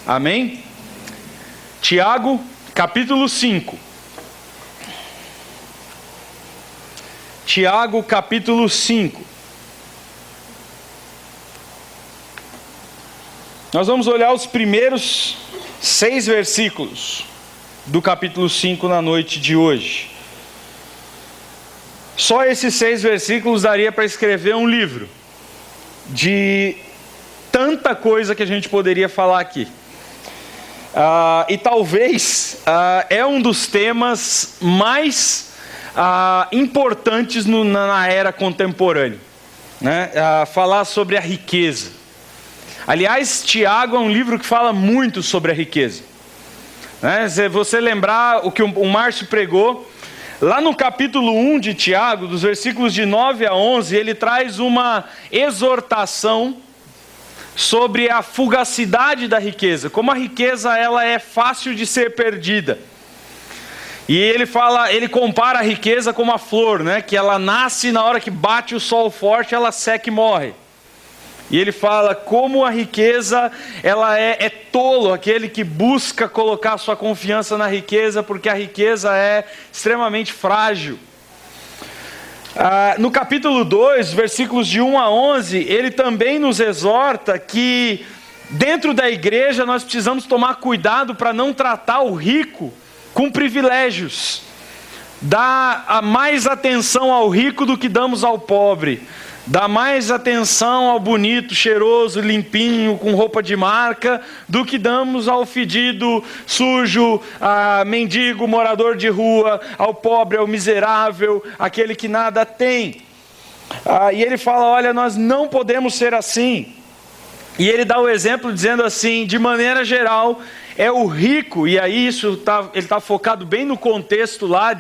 Amém? Tiago, capítulo 5. Tiago, capítulo 5. Nós vamos olhar os primeiros 6 versículos do capítulo 5 na noite de hoje. Só esses 6 versículos daria para escrever um livro de tanta coisa que a gente poderia falar aqui. E talvez é um dos temas mais importantes na era contemporânea, né? Falar sobre a riqueza. Aliás, Tiago é um livro que fala muito sobre a riqueza, né? Se você lembrar o que o Márcio pregou, lá no capítulo 1 de Tiago, dos versículos de 9 a 11, ele traz uma exortação sobre a fugacidade da riqueza, como a riqueza ela é fácil de ser perdida. E ele compara a riqueza como a flor, né? Que ela nasce na hora que bate o sol forte, ela seca e morre. E ele fala como a riqueza ela é tolo aquele que busca colocar sua confiança na riqueza, porque a riqueza é extremamente frágil. No capítulo 2, versículos de 1 a 11, ele também nos exorta que dentro da igreja nós precisamos tomar cuidado para não tratar o rico com privilégios. Dar mais atenção ao rico do que damos ao pobre. Dar mais atenção ao bonito, cheiroso, limpinho, com roupa de marca, do que damos ao fedido, sujo, mendigo, morador de rua, ao pobre, ao miserável, aquele que nada tem. E ele fala, olha, nós não podemos ser assim. E ele dá o exemplo dizendo assim, de maneira geral, é o rico, e aí ele está focado bem no contexto lá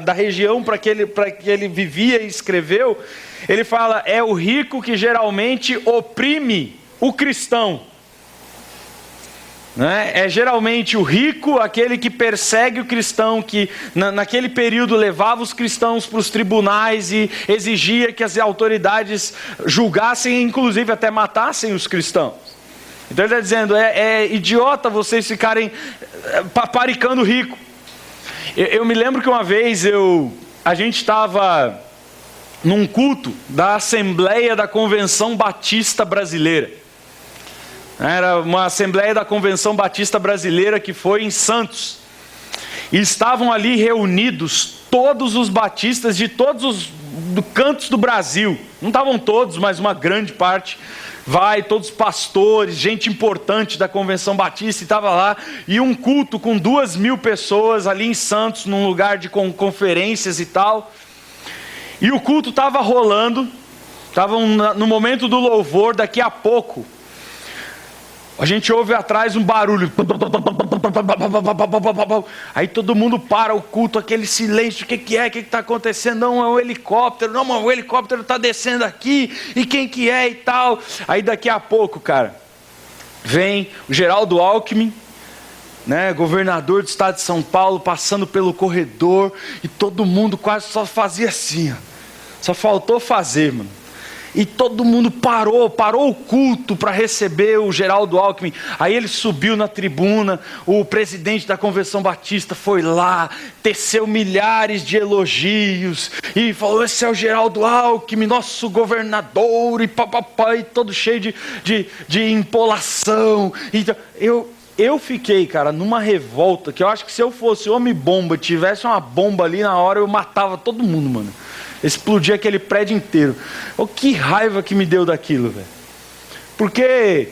da região para que ele vivia e escreveu. Ele fala, é o rico que geralmente oprime o cristão, né? É geralmente o rico aquele que persegue o cristão, que naquele período levava os cristãos para os tribunais e exigia que as autoridades julgassem e inclusive até matassem os cristãos. Então ele está dizendo, é idiota vocês ficarem paparicando rico. Eu me lembro que uma vez a gente estava num culto da Assembleia da Convenção Batista Brasileira. Era uma Assembleia da Convenção Batista Brasileira que foi em Santos. E estavam ali reunidos todos os batistas de todos os cantos do Brasil. Não estavam todos, mas uma grande parte. Todos os pastores, gente importante da Convenção Batista estava lá, e um culto com 2.000 pessoas ali em Santos, num lugar de conferências e tal, e o culto estava rolando, estavam no momento do louvor. Daqui a pouco, a gente ouve atrás um barulho, aí todo mundo para o culto, aquele silêncio, o que está acontecendo? Não, é um helicóptero, não, mas o helicóptero está descendo aqui, e quem que é e tal. Aí daqui a pouco, cara, vem o Geraldo Alckmin, né, governador do estado de São Paulo, passando pelo corredor, e todo mundo quase só fazia assim, ó. Só faltou fazer, mano. E todo mundo parou o culto para receber o Geraldo Alckmin. Aí ele subiu na tribuna, o presidente da Convenção Batista foi lá, teceu milhares de elogios, e falou, esse é o Geraldo Alckmin, nosso governador, e papapá, e todo cheio de empolação. Então, eu fiquei, cara, numa revolta, que eu acho que se eu fosse homem-bomba, tivesse uma bomba ali na hora, eu matava todo mundo, mano. Explodia aquele prédio inteiro. Que raiva que me deu daquilo, velho. Porque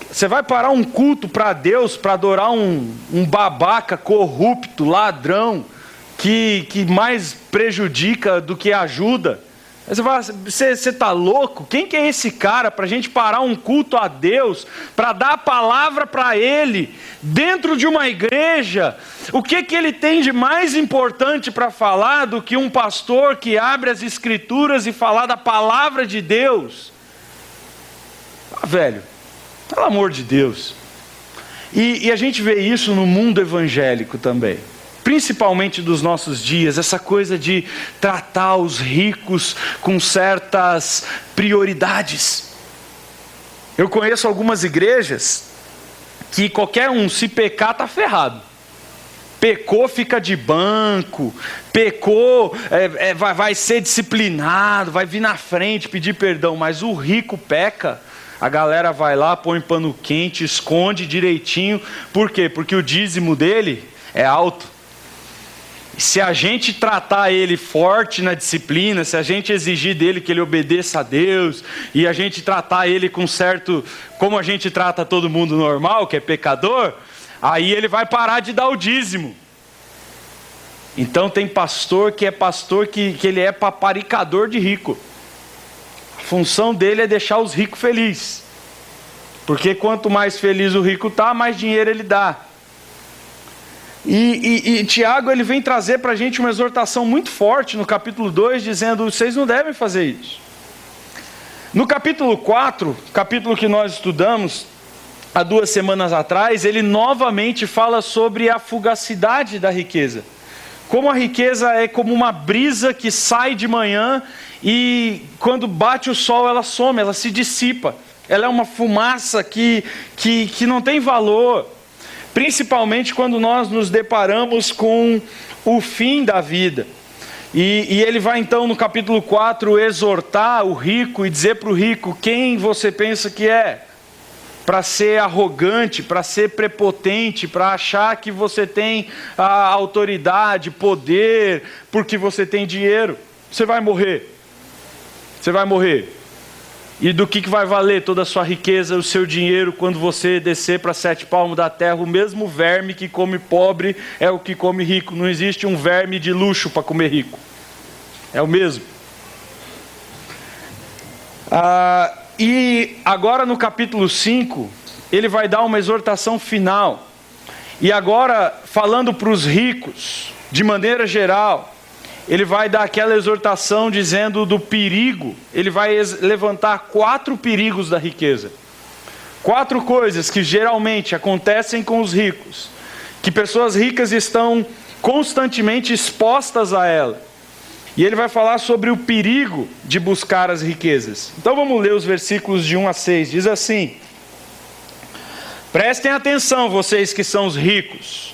você vai parar um culto para Deus, para adorar um babaca, corrupto, ladrão, que mais prejudica do que ajuda. Aí você fala, você está louco? Quem que é esse cara para a gente parar um culto a Deus, para dar a palavra para Ele, dentro de uma igreja? O que ele tem de mais importante para falar do que um pastor que abre as Escrituras e falar da palavra de Deus? Velho, pelo amor de Deus. E a gente vê isso no mundo evangélico também. Principalmente dos nossos dias, essa coisa de tratar os ricos com certas prioridades. Eu conheço algumas igrejas que qualquer um, se pecar, está ferrado. Pecou, fica de banco. Pecou, vai ser disciplinado, vai vir na frente pedir perdão. Mas o rico peca, a galera vai lá, põe pano quente, esconde direitinho. Por quê? Porque o dízimo dele é alto. Se a gente tratar ele forte na disciplina, se a gente exigir dele que ele obedeça a Deus, e a gente tratar ele com certo, como a gente trata todo mundo normal, que é pecador, aí ele vai parar de dar o dízimo. Então tem pastor que ele é paparicador de rico. A função dele é deixar os ricos felizes. Porque quanto mais feliz o rico está, mais dinheiro ele dá. E Tiago, ele vem trazer para a gente uma exortação muito forte no capítulo 2, dizendo, vocês não devem fazer isso. No capítulo 4, capítulo que nós estudamos há 2 semanas atrás, ele novamente fala sobre a fugacidade da riqueza. Como a riqueza é como uma brisa que sai de manhã e quando bate o sol ela some, ela se dissipa. Ela é uma fumaça que não tem valor. Principalmente quando nós nos deparamos com o fim da vida. E ele vai então no capítulo 4 exortar o rico e dizer para o rico quem você pensa que é. Para ser arrogante, para ser prepotente, para achar que você tem a autoridade, poder, porque você tem dinheiro. Você vai morrer. Você vai morrer. E do que vai valer toda a sua riqueza, o seu dinheiro, quando você descer para 7 palmos da terra? O mesmo verme que come pobre é o que come rico. Não existe um verme de luxo para comer rico. É o mesmo. E agora no capítulo 5, ele vai dar uma exortação final. E agora, falando para os ricos, de maneira geral, ele vai dar aquela exortação dizendo do perigo. Ele vai levantar 4 perigos da riqueza. 4 coisas que geralmente acontecem com os ricos, que pessoas ricas estão constantemente expostas a ela. E ele vai falar sobre o perigo de buscar as riquezas. Então vamos ler os versículos de 1 a 6. Diz assim: prestem atenção, vocês que são os ricos.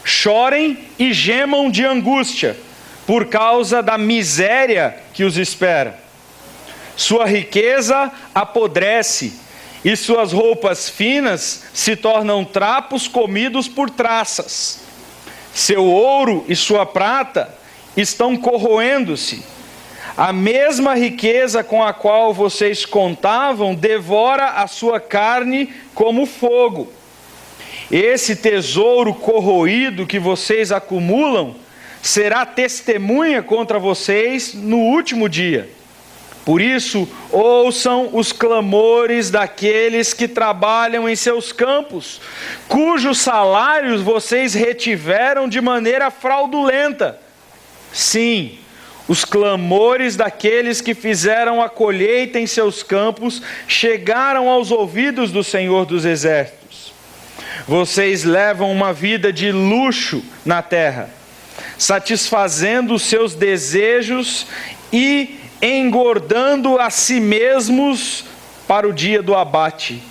Chorem e gemam de angústia, por causa da miséria que os espera. Sua riqueza apodrece, e suas roupas finas se tornam trapos comidos por traças. Seu ouro e sua prata estão corroendo-se. A mesma riqueza com a qual vocês contavam devora a sua carne como fogo. Esse tesouro corroído que vocês acumulam será testemunha contra vocês no último dia. Por isso, ouçam os clamores daqueles que trabalham em seus campos, cujos salários vocês retiveram de maneira fraudulenta. Sim, os clamores daqueles que fizeram a colheita em seus campos chegaram aos ouvidos do Senhor dos Exércitos. Vocês levam uma vida de luxo na terra, satisfazendo os seus desejos e engordando a si mesmos para o dia do abate.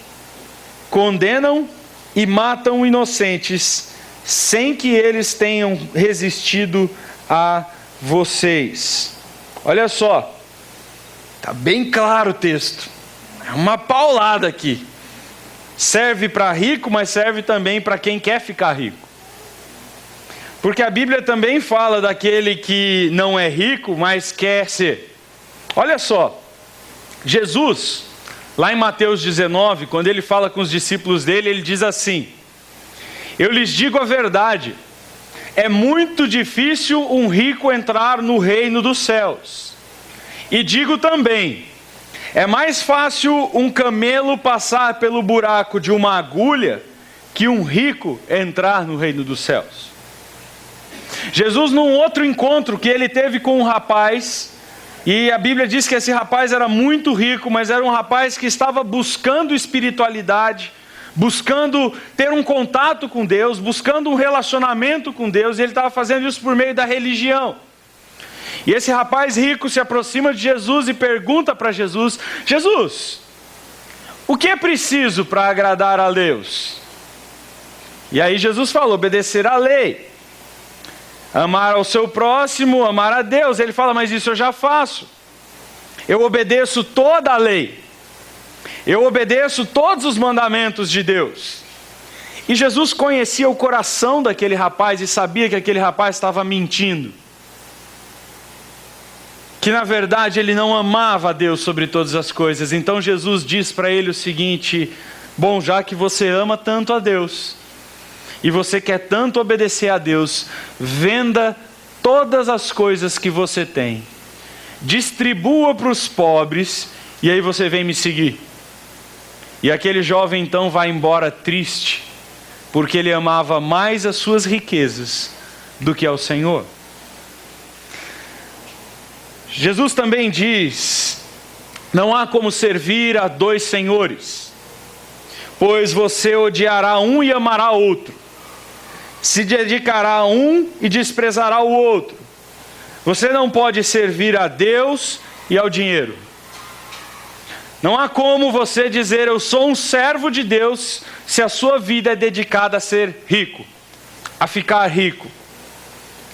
Condenam e matam inocentes, sem que eles tenham resistido a vocês. Olha só, está bem claro o texto, é uma paulada aqui. Serve para rico, mas serve também para quem quer ficar rico. Porque a Bíblia também fala daquele que não é rico, mas quer ser. Olha só, Jesus, lá em Mateus 19, quando ele fala com os discípulos dele, ele diz assim: eu lhes digo a verdade, é muito difícil um rico entrar no reino dos céus. E digo também, é mais fácil um camelo passar pelo buraco de uma agulha que um rico entrar no reino dos céus. Jesus, num outro encontro que ele teve com um rapaz, e a Bíblia diz que esse rapaz era muito rico, mas era um rapaz que estava buscando espiritualidade, buscando ter um contato com Deus, buscando um relacionamento com Deus, e ele estava fazendo isso por meio da religião. E esse rapaz rico se aproxima de Jesus e pergunta para Jesus: Jesus, o que é preciso para agradar a Deus? E aí Jesus falou, obedecer à lei. Amar ao seu próximo, amar a Deus. Ele fala, mas isso eu já faço. Eu obedeço toda a lei. Eu obedeço todos os mandamentos de Deus. E Jesus conhecia o coração daquele rapaz e sabia que aquele rapaz estava mentindo. Que na verdade ele não amava a Deus sobre todas as coisas. Então Jesus diz para ele o seguinte, bom, já que você ama tanto a Deus, e você quer tanto obedecer a Deus, venda todas as coisas que você tem, distribua para os pobres, e aí você vem me seguir. E aquele jovem então vai embora triste, porque ele amava mais as suas riquezas do que ao Senhor. Jesus também diz, não há como servir a dois senhores, pois você odiará um e amará outro, se dedicará a um e desprezará o outro. Você não pode servir a Deus e ao dinheiro. Não há como você dizer, eu sou um servo de Deus, se a sua vida é dedicada a ser rico, a ficar rico.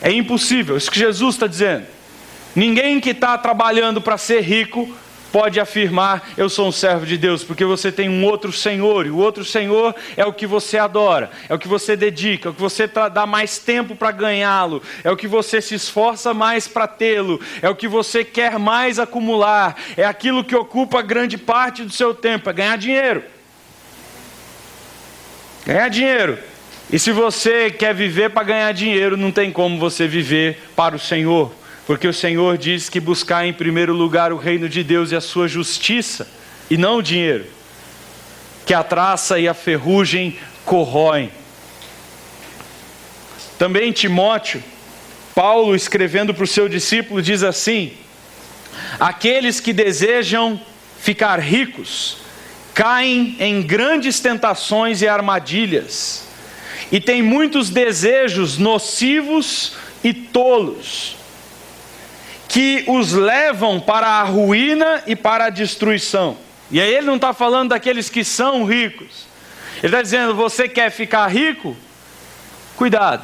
É impossível, isso que Jesus está dizendo. Ninguém que está trabalhando para ser rico pode afirmar, eu sou um servo de Deus, porque você tem um outro Senhor, e o outro Senhor é o que você adora, é o que você dedica, é o que você dá mais tempo para ganhá-lo, é o que você se esforça mais para tê-lo, é o que você quer mais acumular, é aquilo que ocupa grande parte do seu tempo, é ganhar dinheiro. Ganhar dinheiro. E se você quer viver para ganhar dinheiro, não tem como você viver para o Senhor. Porque o Senhor diz que buscar em primeiro lugar o reino de Deus e a sua justiça, e não o dinheiro, que a traça e a ferrugem corroem. Também Timóteo, Paulo escrevendo para o seu discípulo diz assim, aqueles que desejam ficar ricos, caem em grandes tentações e armadilhas, e têm muitos desejos nocivos e tolos, que os levam para a ruína e para a destruição. E aí ele não está falando daqueles que são ricos. Ele está dizendo, você quer ficar rico? Cuidado.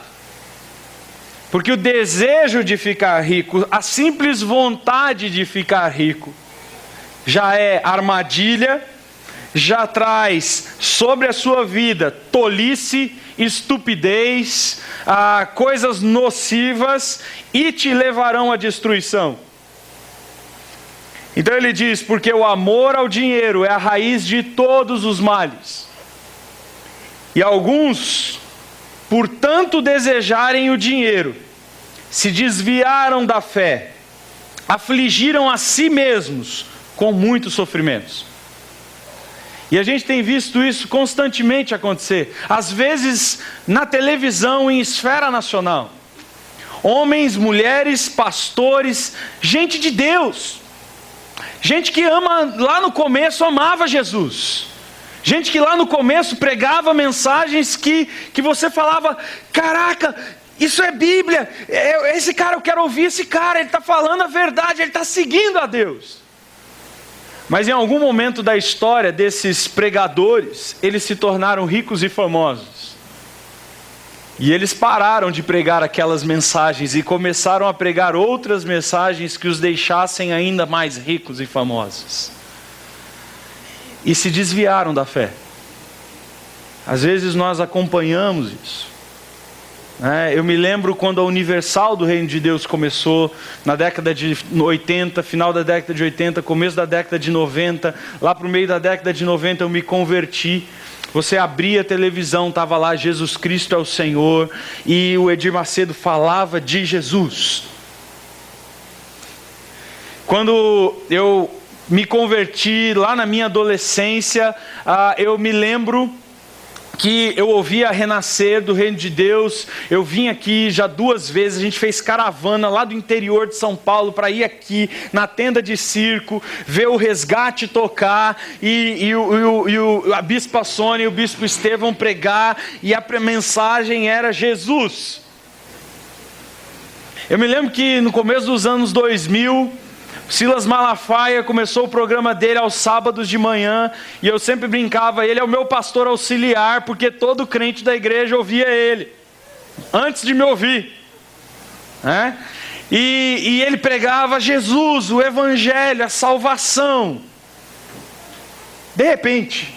Porque o desejo de ficar rico, a simples vontade de ficar rico, já é armadilha, já traz sobre a sua vida tolice, estupidez, coisas nocivas e te levarão à destruição. Então ele diz, porque o amor ao dinheiro é a raiz de todos os males. E alguns, por tanto desejarem o dinheiro, se desviaram da fé, afligiram a si mesmos com muitos sofrimentos. E a gente tem visto isso constantemente acontecer. Às vezes na televisão, em esfera nacional. Homens, mulheres, pastores, gente de Deus. Gente que ama, lá no começo amava Jesus. Gente que lá no começo pregava mensagens que você falava, caraca, isso é Bíblia. Esse cara, eu quero ouvir esse cara, ele está falando a verdade, ele está seguindo a Deus. Mas em algum momento da história desses pregadores, eles se tornaram ricos e famosos. E eles pararam de pregar aquelas mensagens e começaram a pregar outras mensagens que os deixassem ainda mais ricos e famosos. E se desviaram da fé. Às vezes nós acompanhamos isso. Eu me lembro quando a Universal do Reino de Deus começou, na década de 80, final da década de 80, começo da década de 90, lá para o meio da década de 90 eu me converti. Você abria a televisão, estava lá, Jesus Cristo é o Senhor, e o Edir Macedo falava de Jesus. Quando eu me converti, lá na minha adolescência, eu me lembro que eu ouvia Renascer do Reino de Deus. Eu vim aqui já 2 vezes, a gente fez caravana lá do interior de São Paulo para ir aqui na tenda de circo, ver o Resgate tocar e a Bispa Sônia e o Bispo Estevão pregar, e a mensagem era Jesus. Eu me lembro que no começo dos anos 2000, Silas Malafaia começou o programa dele aos sábados de manhã, e eu sempre brincava, ele é o meu pastor auxiliar, porque todo crente da igreja ouvia ele, antes de me ouvir, né? E ele pregava Jesus, o evangelho, a salvação. De repente,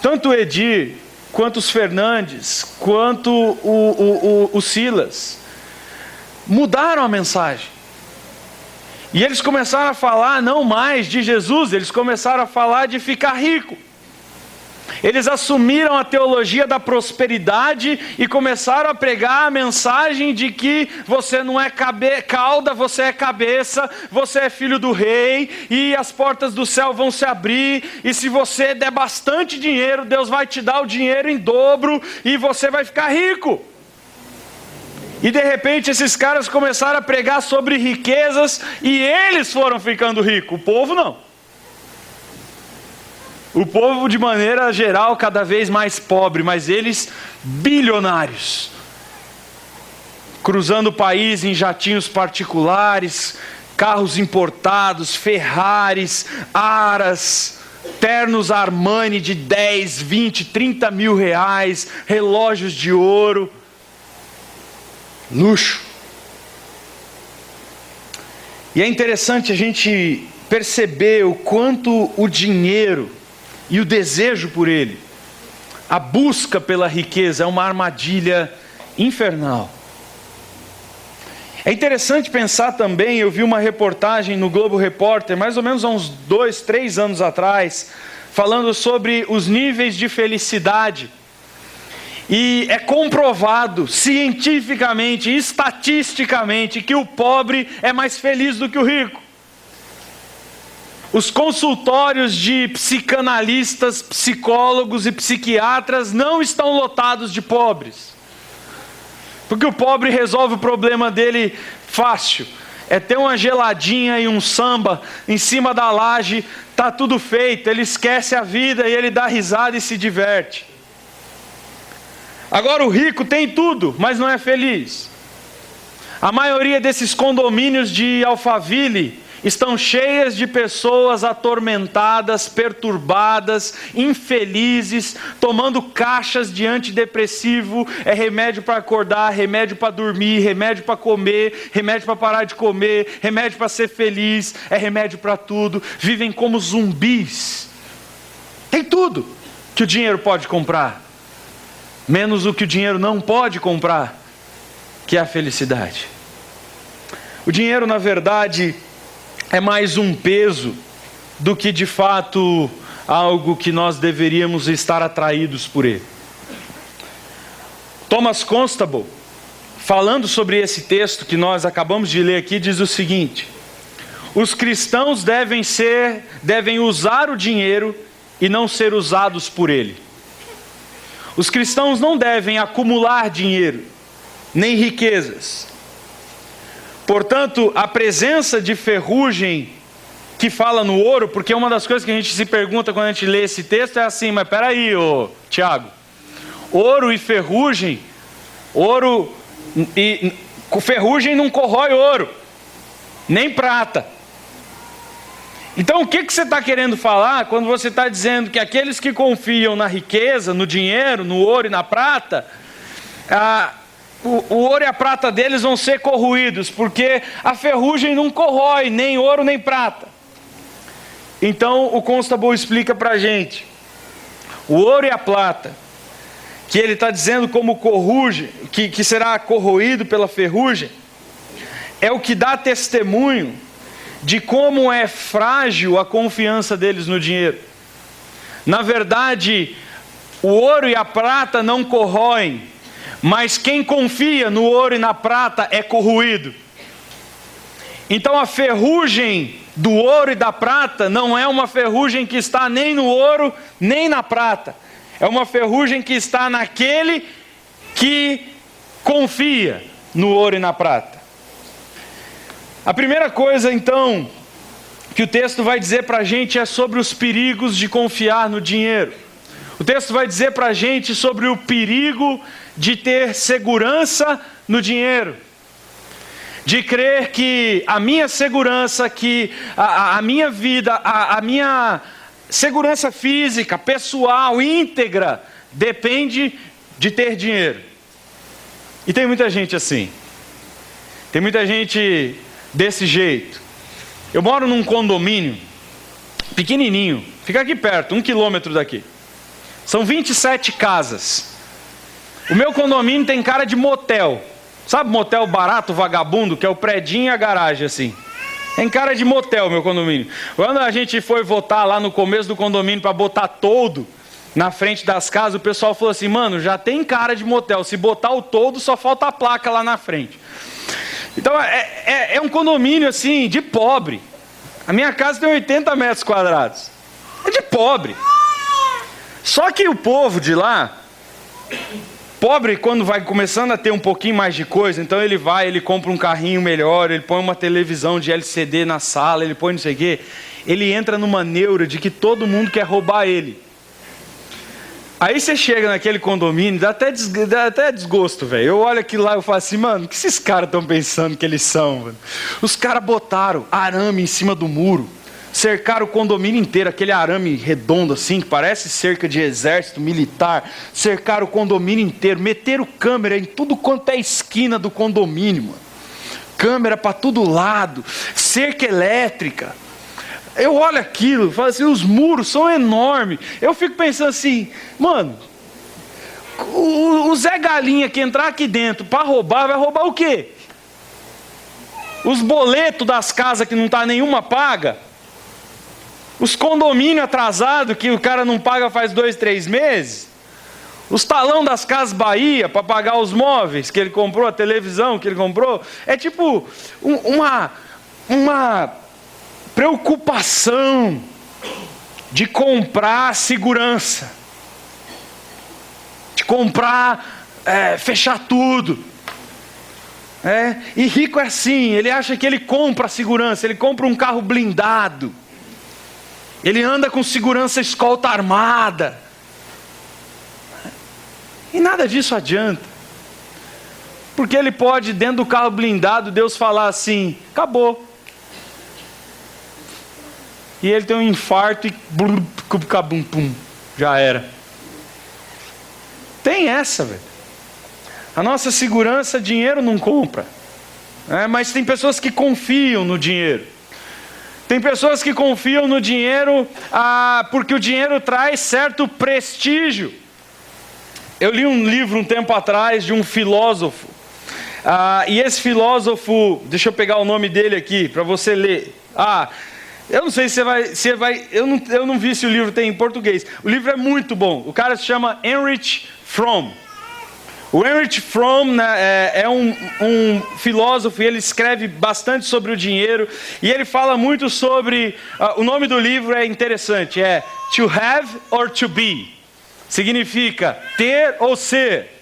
tanto o Edir, quanto os Fernandes, quanto o Silas, mudaram a mensagem. E eles começaram a falar não mais de Jesus, eles começaram a falar de ficar rico. Eles assumiram a teologia da prosperidade e começaram a pregar a mensagem de que você não é cauda, você é cabeça, você é filho do rei, e as portas do céu vão se abrir, e se você der bastante dinheiro, Deus vai te dar o dinheiro em dobro, e você vai ficar rico. E de repente esses caras começaram a pregar sobre riquezas, e eles foram ficando ricos, o povo não. O povo, de maneira geral, cada vez mais pobre, mas eles bilionários, cruzando o país em jatinhos particulares, carros importados, Ferraris, Aras, ternos Armani de 10, 20, 30 mil reais, relógios de ouro, luxo. E é interessante a gente perceber o quanto o dinheiro e o desejo por ele, a busca pela riqueza, é uma armadilha infernal. É interessante pensar também, eu vi uma reportagem no Globo Repórter, mais ou menos há uns 2, 3 anos atrás, falando sobre os níveis de felicidade. E é comprovado cientificamente, estatisticamente, que o pobre é mais feliz do que o rico. Os consultórios de psicanalistas, psicólogos e psiquiatras não estão lotados de pobres. Porque o pobre resolve o problema dele fácil. É ter uma geladinha e um samba em cima da laje, está tudo feito. Ele esquece a vida e ele dá risada e se diverte. Agora o rico tem tudo, mas não é feliz. A maioria desses condomínios de Alphaville estão cheias de pessoas atormentadas, perturbadas, infelizes, tomando caixas de antidepressivo, é remédio para acordar, remédio para dormir, remédio para comer, remédio para parar de comer, remédio para ser feliz, é remédio para tudo, vivem como zumbis. Tem tudo que o dinheiro pode comprar, menos o que o dinheiro não pode comprar, que é a felicidade. O dinheiro, na verdade, é mais um peso do que de fato algo que nós deveríamos estar atraídos por ele. Thomas Constable, falando sobre esse texto que nós acabamos de ler aqui, diz o seguinte: os cristãos devem usar o dinheiro e não ser usados por ele. Os cristãos não devem acumular dinheiro, nem riquezas. Portanto, a presença de ferrugem que fala no ouro, porque uma das coisas que a gente se pergunta quando a gente lê esse texto é assim, mas peraí, Tiago, ouro e ferrugem, ferrugem não corrói ouro, nem prata. Então o que você está querendo falar quando você está dizendo que aqueles que confiam na riqueza, no dinheiro, no ouro e na prata, o ouro e a prata deles vão ser corroídos, porque a ferrugem não corrói nem ouro nem prata. Então o Constable explica para a gente, o ouro e a prata, que ele está dizendo como corrugem, que será corroído pela ferrugem, é o que dá testemunho de como é frágil a confiança deles no dinheiro. Na verdade, o ouro e a prata não corroem, mas quem confia no ouro e na prata é corroído. Então a ferrugem do ouro e da prata não é uma ferrugem que está nem no ouro nem na prata. É uma ferrugem que está naquele que confia no ouro e na prata. A primeira coisa então que o texto vai dizer para a gente é sobre os perigos de confiar no dinheiro. O texto vai dizer para a gente sobre o perigo de ter segurança no dinheiro. de crer que a minha segurança, que a minha vida, a minha segurança física, pessoal, íntegra, depende de ter dinheiro. E tem muita gente assim. Tem muita gente desse jeito. Eu moro num condomínio pequenininho, fica aqui perto, 1 quilômetro daqui. São 27 casas. O meu condomínio tem cara de motel. Sabe motel barato, vagabundo, que é o predinho e a garagem assim? Tem cara de motel, meu condomínio. Quando a gente foi votar lá no começo do condomínio para botar toldo na frente das casas, o pessoal falou assim, mano, já tem cara de motel, se botar o toldo só falta a placa lá na frente. Então é um condomínio assim, de pobre. A minha casa tem 80 metros quadrados. É de pobre. Só que o povo de lá, pobre quando vai começando a ter um pouquinho mais de coisa, então ele compra um carrinho melhor, ele põe uma televisão de LCD na sala, ele põe não sei o quê. Ele entra numa neura de que todo mundo quer roubar ele. Aí você chega naquele condomínio, dá até desgosto, velho. Eu olho aquilo lá e falo assim, mano, o que esses caras estão pensando que eles são, mano? Os caras botaram arame em cima do muro, cercaram o condomínio inteiro, aquele arame redondo assim, que parece cerca de exército militar, cercaram o condomínio inteiro, meteram câmera em tudo quanto é esquina do condomínio, mano. Câmera para todo lado, cerca elétrica. Eu olho aquilo, falo assim, os muros são enormes. Eu fico pensando assim, mano, o Zé Galinha que entrar aqui dentro para roubar, vai roubar o quê? Os boletos das casas que não tá nenhuma paga? Os condomínios atrasados que o cara não paga faz 2, 3 meses? Os talão das Casas Bahia para pagar os móveis que ele comprou, a televisão que ele comprou? É tipo uma preocupação de comprar segurança, de comprar, fechar tudo. E rico é assim, ele acha que ele compra segurança, ele compra um carro blindado, ele anda com segurança escolta armada, e nada disso adianta, porque ele pode dentro do carro blindado Deus falar assim, acabou. E ele tem um infarto e pum, já era. Tem essa, velho. A nossa segurança, dinheiro não compra. Mas tem pessoas que confiam no dinheiro. Tem pessoas que confiam no dinheiro porque o dinheiro traz certo prestígio. Eu li um livro um tempo atrás de um filósofo. E esse filósofo, deixa eu pegar o nome dele aqui para você ler. Eu não sei se você vai. Eu não vi se o livro tem em português. O livro é muito bom. O cara se chama Heinrich Fromm. O Heinrich Fromm, né, é um filósofo e ele escreve bastante sobre o dinheiro. E ele fala muito sobre. O nome do livro é interessante. É To Have or To Be. Significa ter ou ser.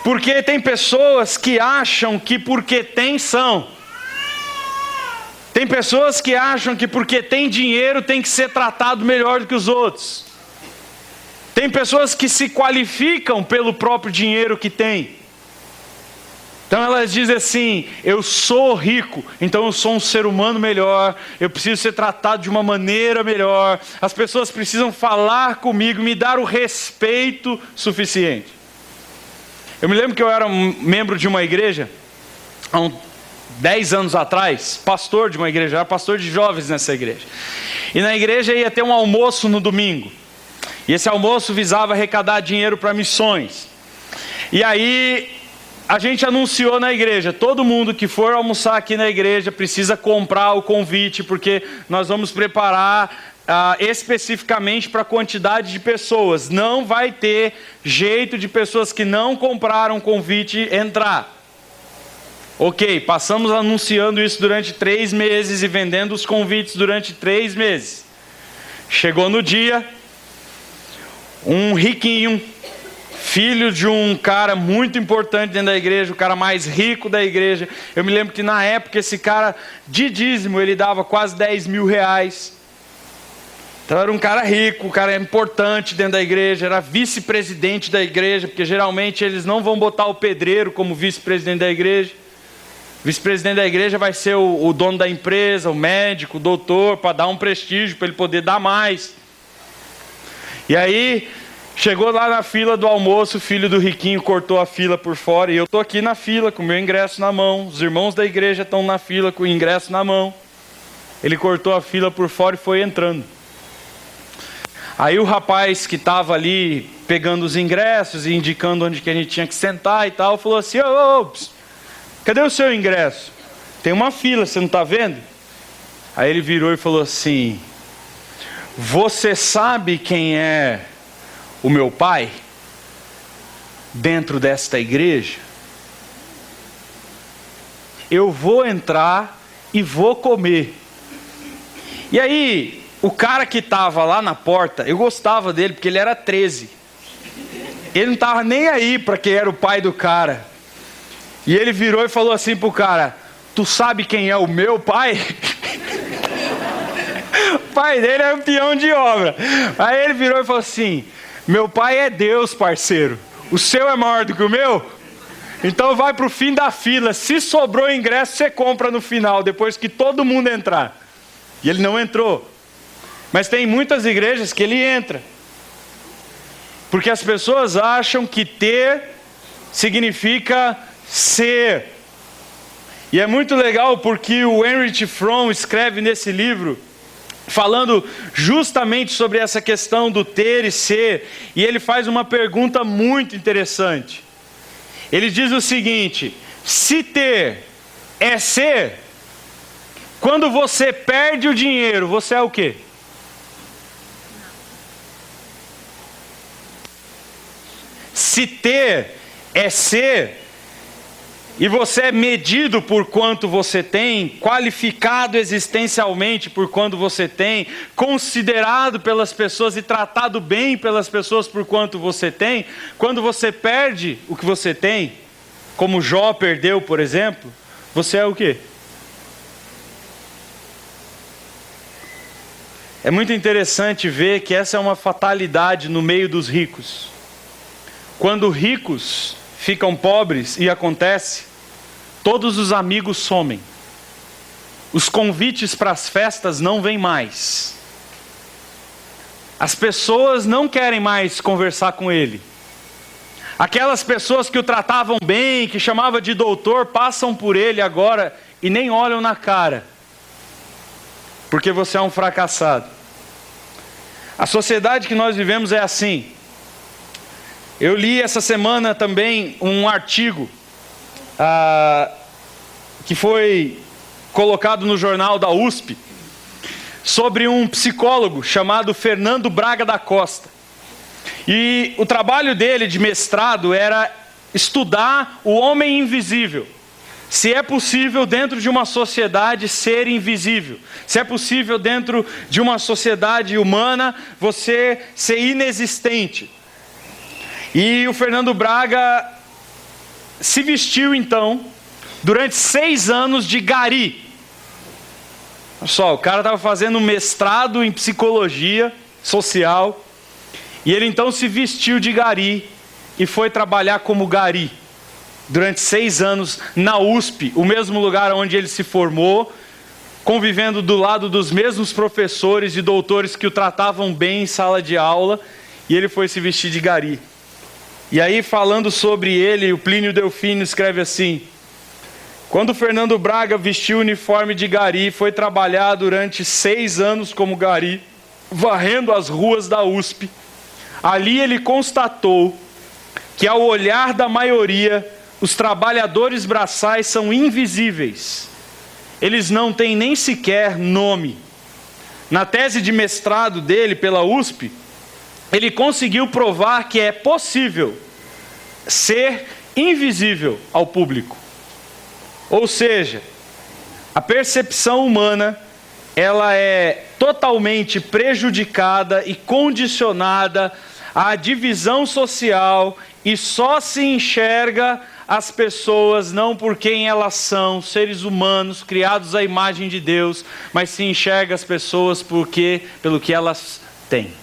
Porque tem pessoas que acham que porque tem são. Tem pessoas que acham que porque tem dinheiro tem que ser tratado melhor do que os outros. Tem pessoas que se qualificam pelo próprio dinheiro que tem. Então elas dizem assim, eu sou rico, então eu sou um ser humano melhor, eu preciso ser tratado de uma maneira melhor, as pessoas precisam falar comigo, me dar o respeito suficiente. Eu me lembro que eu era um membro de uma igreja, há 10 anos atrás, pastor de uma igreja, era pastor de jovens nessa igreja. E na igreja ia ter um almoço no domingo. E esse almoço visava arrecadar dinheiro para missões. E aí a gente anunciou na igreja, todo mundo que for almoçar aqui na igreja precisa comprar o convite, porque nós vamos preparar especificamente para a quantidade de pessoas. Não vai ter jeito de pessoas que não compraram convite entrar. Ok, passamos anunciando isso durante 3 meses e vendendo os convites durante 3 meses. Chegou no dia, um riquinho, filho de um cara muito importante dentro da igreja, o cara mais rico da igreja. Eu me lembro que na época esse cara de dízimo, ele dava quase 10 mil reais. Então era um cara rico, um cara importante dentro da igreja, era vice-presidente da igreja, porque geralmente eles não vão botar o pedreiro como vice-presidente da igreja. Vice-presidente da igreja vai ser o dono da empresa, o médico, o doutor, para dar um prestígio, para ele poder dar mais. E aí, chegou lá na fila do almoço, o filho do riquinho cortou a fila por fora, e eu estou aqui na fila com o meu ingresso na mão, os irmãos da igreja estão na fila com o ingresso na mão. Ele cortou a fila por fora e foi entrando. Aí o rapaz que estava ali pegando os ingressos e indicando onde que a gente tinha que sentar e tal, falou assim: cadê o seu ingresso? Tem uma fila, você não está vendo? Aí ele virou e falou assim: você sabe quem é o meu pai dentro desta igreja? Eu vou entrar e vou comer. E aí, o cara que estava lá na porta, eu gostava dele porque ele era 13. Ele não estava nem aí para quem era o pai do cara. E ele virou e falou assim pro cara: tu sabe quem é o meu pai? O pai dele é um peão de obra. Aí ele virou e falou assim: meu pai é Deus, parceiro. O seu é maior do que o meu? Então vai pro fim da fila. Se sobrou ingresso, você compra no final, depois que todo mundo entrar. E ele não entrou. Mas tem muitas igrejas que ele entra. Porque as pessoas acham que ter significa ser. E é muito legal porque o Heinrich Fromm escreve nesse livro falando justamente sobre essa questão do ter e ser. E ele faz uma pergunta muito interessante. Ele diz o seguinte: se ter é ser, quando você perde o dinheiro, você é o quê? Se ter é ser, e você é medido por quanto você tem, qualificado existencialmente por quanto você tem, considerado pelas pessoas e tratado bem pelas pessoas por quanto você tem, quando você perde o que você tem, como Jó perdeu, por exemplo, você é o quê? É muito interessante ver que essa é uma fatalidade no meio dos ricos. Quando ricos ficam pobres, e acontece, todos os amigos somem. Os convites para as festas não vêm mais. As pessoas não querem mais conversar com ele. Aquelas pessoas que o tratavam bem, que chamava de doutor, passam por ele agora e nem olham na cara. Porque você é um fracassado. A sociedade que nós vivemos é assim. Eu li essa semana também um artigo que foi colocado no jornal da USP sobre um psicólogo chamado Fernando Braga da Costa. E o trabalho dele de mestrado era estudar o homem invisível. Se é possível dentro de uma sociedade ser invisível. Se é possível dentro de uma sociedade humana você ser inexistente. E o Fernando Braga se vestiu então, durante 6 anos de gari. Olha só, o cara estava fazendo um mestrado em psicologia social. E ele então se vestiu de gari e foi trabalhar como gari. Durante 6 anos na USP, o mesmo lugar onde ele se formou, convivendo do lado dos mesmos professores e doutores que o tratavam bem em sala de aula, e ele foi se vestir de gari. E aí, falando sobre ele, o Plínio Delfino escreve assim: quando Fernando Braga vestiu o uniforme de gari, foi trabalhar durante 6 anos como gari, varrendo as ruas da USP. Ali ele constatou que, ao olhar da maioria, os trabalhadores braçais são invisíveis. Eles não têm nem sequer nome. Na tese de mestrado dele pela USP, ele conseguiu provar que é possível ser invisível ao público. Ou seja, a percepção humana, ela é totalmente prejudicada e condicionada à divisão social, e só se enxerga as pessoas não por quem elas são, seres humanos criados à imagem de Deus, mas se enxerga as pessoas pelo que elas têm.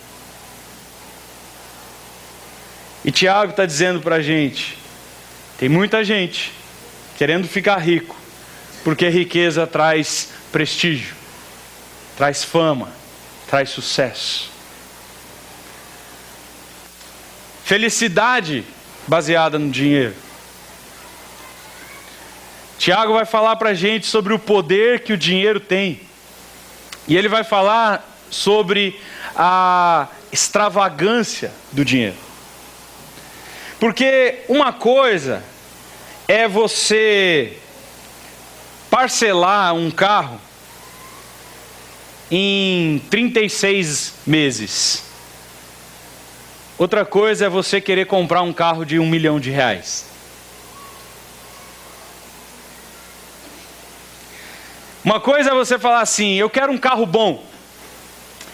E Tiago está dizendo para a gente, tem muita gente querendo ficar rico, Porque riqueza traz prestígio, traz fama, traz sucesso. Felicidade baseada no dinheiro. Tiago vai falar para a gente sobre o poder que o dinheiro tem. E ele vai falar sobre a extravagância do dinheiro. Porque uma coisa é você parcelar um carro em 36 meses. Outra coisa é você querer comprar um carro de R$1 milhão. Uma coisa é você falar assim, eu quero um carro bom.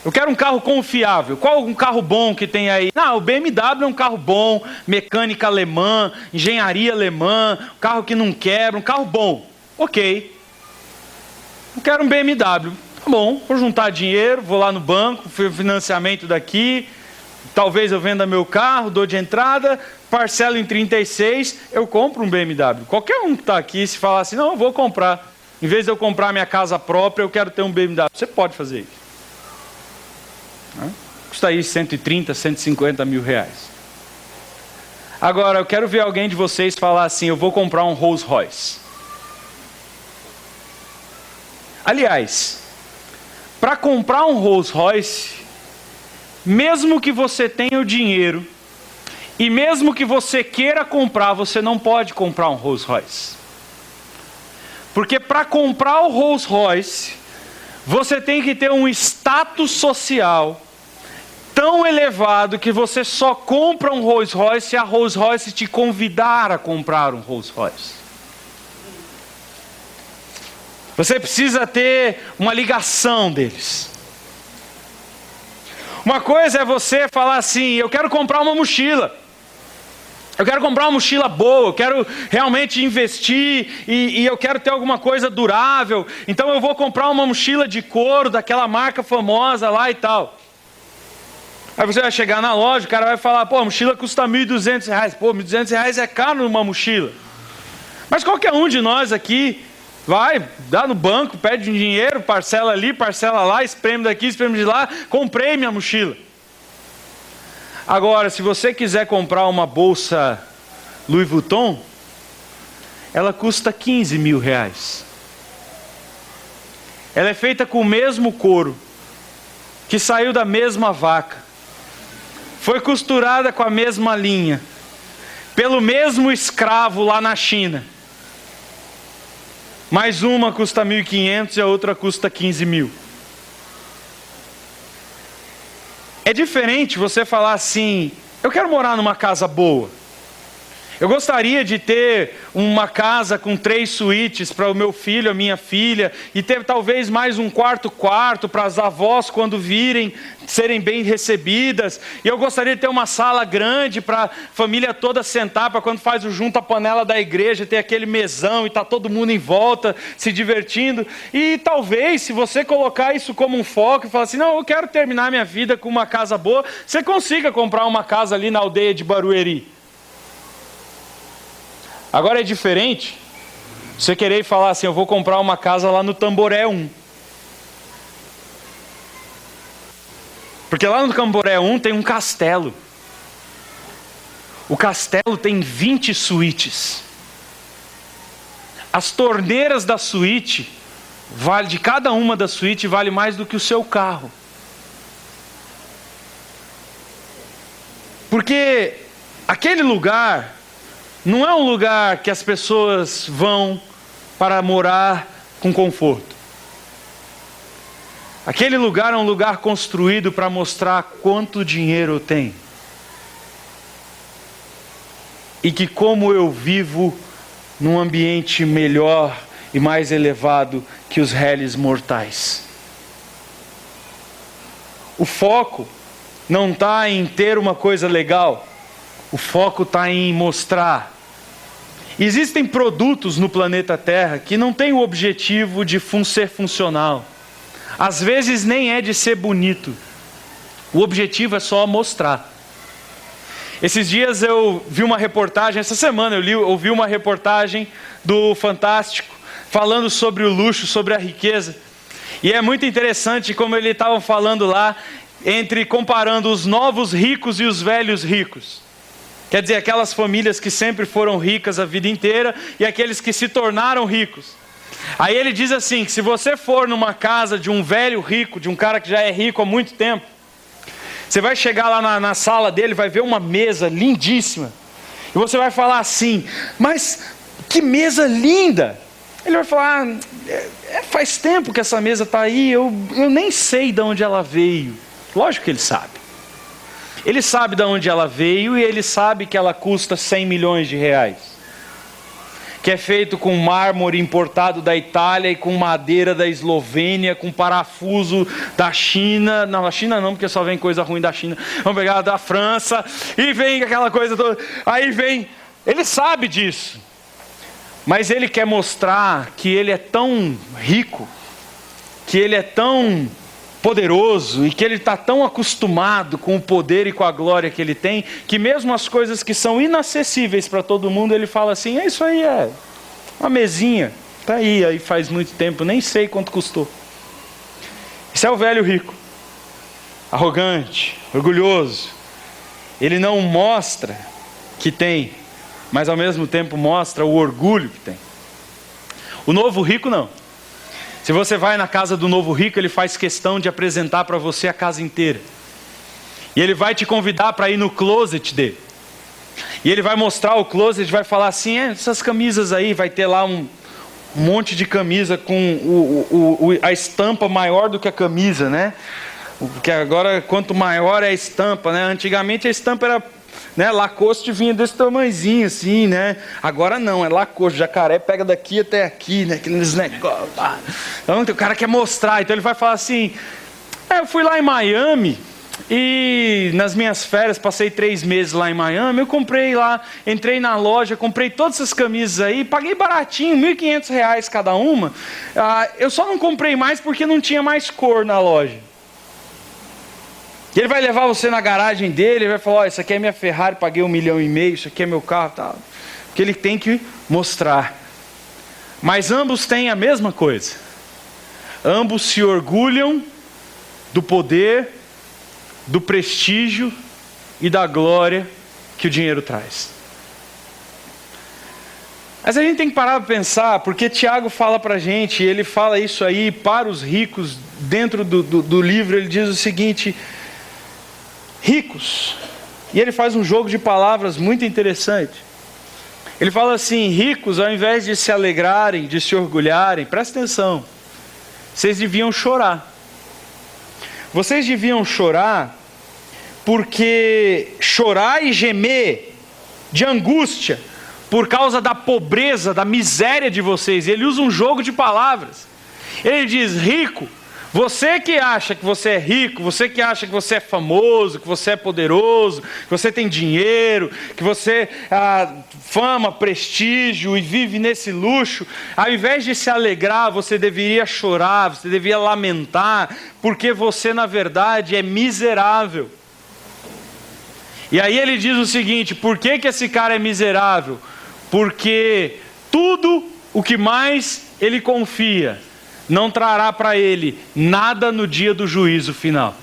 Eu quero um carro confiável. Qual um carro bom que tem aí? Não, o BMW é um carro bom, mecânica alemã, engenharia alemã, carro que não quebra, um carro bom. Ok. Eu quero um BMW. Tá bom, vou juntar dinheiro, vou lá no banco, financiamento daqui, talvez eu venda meu carro, dou de entrada, parcelo em 36, eu compro um BMW. Qualquer um que está aqui, se falar assim, não, eu vou comprar. Em vez de eu comprar minha casa própria, eu quero ter um BMW. Você pode fazer isso. Custa aí 130, 150 mil reais. Agora, eu quero ver alguém de vocês falar assim, eu vou comprar um Rolls Royce. Aliás, para comprar um Rolls Royce, mesmo que você tenha o dinheiro, e mesmo que você queira comprar, você não pode comprar um Rolls Royce. Porque para comprar o Rolls Royce, você tem que ter um status social tão elevado que você só compra um Rolls Royce se a Rolls Royce te convidar a comprar um Rolls Royce. Você precisa ter uma ligação deles. Uma coisa é você falar assim, eu quero comprar uma mochila. Eu quero comprar uma mochila boa, eu quero realmente investir e eu quero ter alguma coisa durável. Então eu vou comprar uma mochila de couro daquela marca famosa lá e tal. Aí você vai chegar na loja, o cara vai falar, pô, a mochila custa R$1.200. Pô, R$1.200 é caro numa mochila. Mas qualquer um de nós aqui vai, dá no banco, pede um dinheiro, parcela ali, parcela lá, espreme daqui, espreme de lá, comprei minha mochila. Agora, se você quiser comprar uma bolsa Louis Vuitton, ela custa R$15 mil. Ela é feita com o mesmo couro, que saiu da mesma vaca, foi costurada com a mesma linha, pelo mesmo escravo lá na China. Mas uma custa 1.500 e a outra custa 15 mil. É diferente você falar assim, eu quero morar numa casa boa. Eu gostaria de ter uma casa com 3 suítes para o meu filho, a minha filha, e ter talvez mais um quarto para as avós quando virem, serem bem recebidas. E eu gostaria de ter uma sala grande para a família toda sentar, para quando faz o junta panela da igreja, ter aquele mesão e tá todo mundo em volta, se divertindo. E talvez, se você colocar isso como um foco e falar assim, não, eu quero terminar minha vida com uma casa boa, você consiga comprar uma casa ali na aldeia de Barueri. Agora é diferente você querer falar assim, eu vou comprar uma casa lá no Tamboré 1. Porque lá no Tamboré 1 tem um castelo. O castelo tem 20 suítes. As torneiras da suíte, de cada uma da suíte, vale mais do que o seu carro. Porque aquele lugar não é um lugar que as pessoas vão para morar com conforto. Aquele lugar é um lugar construído para mostrar quanto dinheiro eu tenho. E que como eu vivo num ambiente melhor e mais elevado que os réis mortais. O foco não está em ter uma coisa legal. O foco está em mostrar. Existem produtos no planeta Terra que não têm o objetivo de ser funcional. Às vezes nem é de ser bonito. O objetivo é só mostrar. Esses dias eu vi uma reportagem, essa semana eu ouvi uma reportagem do Fantástico, falando sobre o luxo, sobre a riqueza. E é muito interessante como ele estava falando lá, comparando os novos ricos e os velhos ricos. Quer dizer, aquelas famílias que sempre foram ricas a vida inteira e aqueles que se tornaram ricos. Aí ele diz assim, que se você for numa casa de um velho rico, de um cara que já é rico há muito tempo, você vai chegar lá na sala dele, vai ver uma mesa lindíssima. E você vai falar assim, mas que mesa linda! Ele vai falar, faz tempo que essa mesa está aí, eu nem sei de onde ela veio. Lógico que ele sabe. Ele sabe de onde ela veio e ele sabe que ela custa 100 milhões de reais. Que é feito com mármore importado da Itália e com madeira da Eslovênia, com parafuso da China. Não, da China não, porque só vem coisa ruim da China. Vamos pegar da França e vem aquela coisa toda. Aí vem, ele sabe disso. Mas ele quer mostrar que ele é tão rico, que ele é tão poderoso e que ele está tão acostumado com o poder e com a glória que ele tem, que mesmo as coisas que são inacessíveis para todo mundo, ele fala assim, isso aí é uma mesinha, está aí faz muito tempo, nem sei quanto custou. Esse é o velho rico, arrogante, orgulhoso. Ele não mostra que tem, mas ao mesmo tempo mostra o orgulho que tem. O novo rico não. Se você vai na casa do novo rico, ele faz questão de apresentar para você a casa inteira. E ele vai te convidar para ir no closet dele. E ele vai mostrar o closet, vai falar assim, essas camisas aí, vai ter lá um monte de camisa com a estampa maior do que a camisa, né? Porque agora, quanto maior é a estampa, né? Antigamente a estampa era, né, Lacoste vinha desse tamanhozinho assim, né? Agora não, é Lacoste, jacaré pega daqui até aqui, né? Aqueles negócios. Então o cara quer mostrar, então ele vai falar assim, eu fui lá em Miami e nas minhas férias, passei 3 meses lá em Miami, eu comprei lá, entrei na loja, comprei todas essas camisas aí, paguei baratinho, R$1.500 cada uma. Eu só não comprei mais porque não tinha mais cor na loja. E ele vai levar você na garagem dele, ele vai falar, isso aqui é minha Ferrari, paguei R$1,5 milhão, isso aqui é meu carro, tal. Porque ele tem que mostrar. Mas ambos têm a mesma coisa. Ambos se orgulham do poder, do prestígio e da glória que o dinheiro traz. Mas a gente tem que parar para pensar, porque Tiago fala para a gente, ele fala isso aí para os ricos, dentro do livro ele diz o seguinte, ricos, e ele faz um jogo de palavras muito interessante. Ele fala assim, ricos, ao invés de se alegrarem, de se orgulharem, presta atenção, vocês deviam chorar. Vocês deviam chorar, porque chorar e gemer de angústia, por causa da pobreza, da miséria de vocês. Ele usa um jogo de palavras. Ele diz, rico, você que acha que você é rico, você que acha que você é famoso, que você é poderoso, que você tem dinheiro, que você fama, prestígio e vive nesse luxo, ao invés de se alegrar, você deveria chorar, você deveria lamentar, porque você na verdade é miserável. E aí ele diz o seguinte, por que esse cara é miserável? Porque tudo o que mais ele confia não trará para ele nada no dia do juízo final.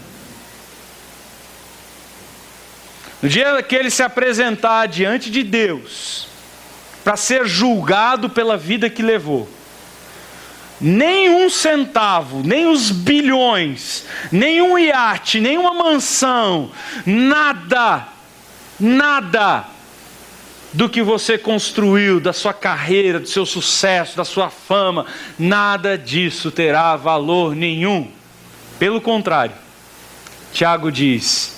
No dia que ele se apresentar diante de Deus, para ser julgado pela vida que levou, nem 1 centavo, nem os bilhões, nem um iate, nem uma mansão, nada do que você construiu, da sua carreira, do seu sucesso, da sua fama, nada disso terá valor nenhum. Pelo contrário, Tiago diz,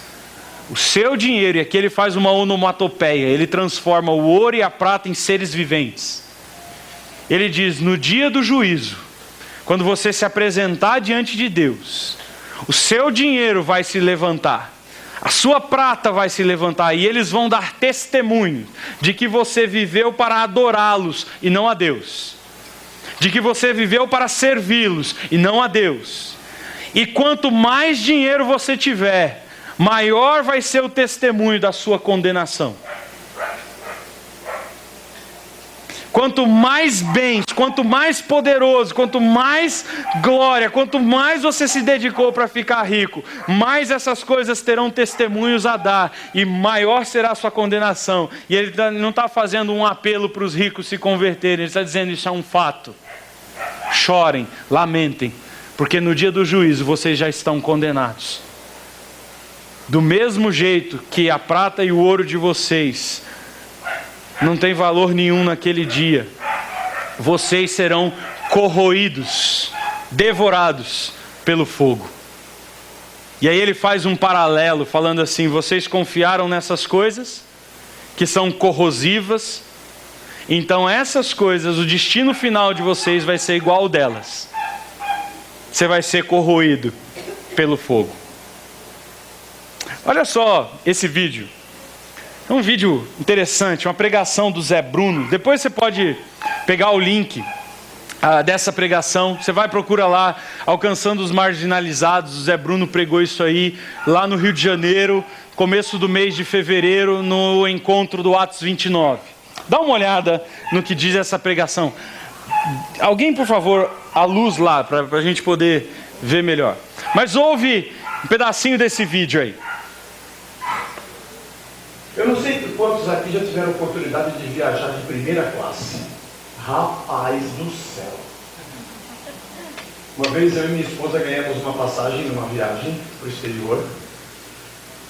o seu dinheiro, e aqui ele faz uma onomatopeia, ele transforma o ouro e a prata em seres viventes. Ele diz, no dia do juízo, quando você se apresentar diante de Deus, o seu dinheiro vai se levantar, a sua prata vai se levantar e eles vão dar testemunho de que você viveu para adorá-los e não a Deus. De que você viveu para servi-los e não a Deus. E quanto mais dinheiro você tiver, maior vai ser o testemunho da sua condenação. Quanto mais bens, quanto mais poderoso, quanto mais glória, quanto mais você se dedicou para ficar rico, mais essas coisas terão testemunhos a dar e maior será a sua condenação. E ele não está fazendo um apelo para os ricos se converterem, ele está dizendo isso é um fato. Chorem, lamentem, porque no dia do juízo vocês já estão condenados. Do mesmo jeito que a prata e o ouro de vocês não tem valor nenhum naquele dia, vocês serão corroídos, devorados pelo fogo. E aí ele faz um paralelo, falando assim: vocês confiaram nessas coisas, que são corrosivas, então essas coisas, o destino final de vocês vai ser igual ao delas. Você vai ser corroído pelo fogo. Olha só esse vídeo. É um vídeo interessante, uma pregação do Zé Bruno. Depois você pode pegar o link dessa pregação. Você vai, procura lá, Alcançando os Marginalizados. O Zé Bruno pregou isso aí lá no Rio de Janeiro, começo do mês de fevereiro, no encontro do Atos 29. Dá uma olhada no que diz essa pregação. Alguém, por favor, a luz lá, para a gente poder ver melhor. Mas ouve um pedacinho desse vídeo aí. Eu não sei quantos aqui já tiveram oportunidade de viajar de primeira classe. Rapaz do céu! Uma vez eu e minha esposa ganhamos uma passagem numa viagem para o exterior,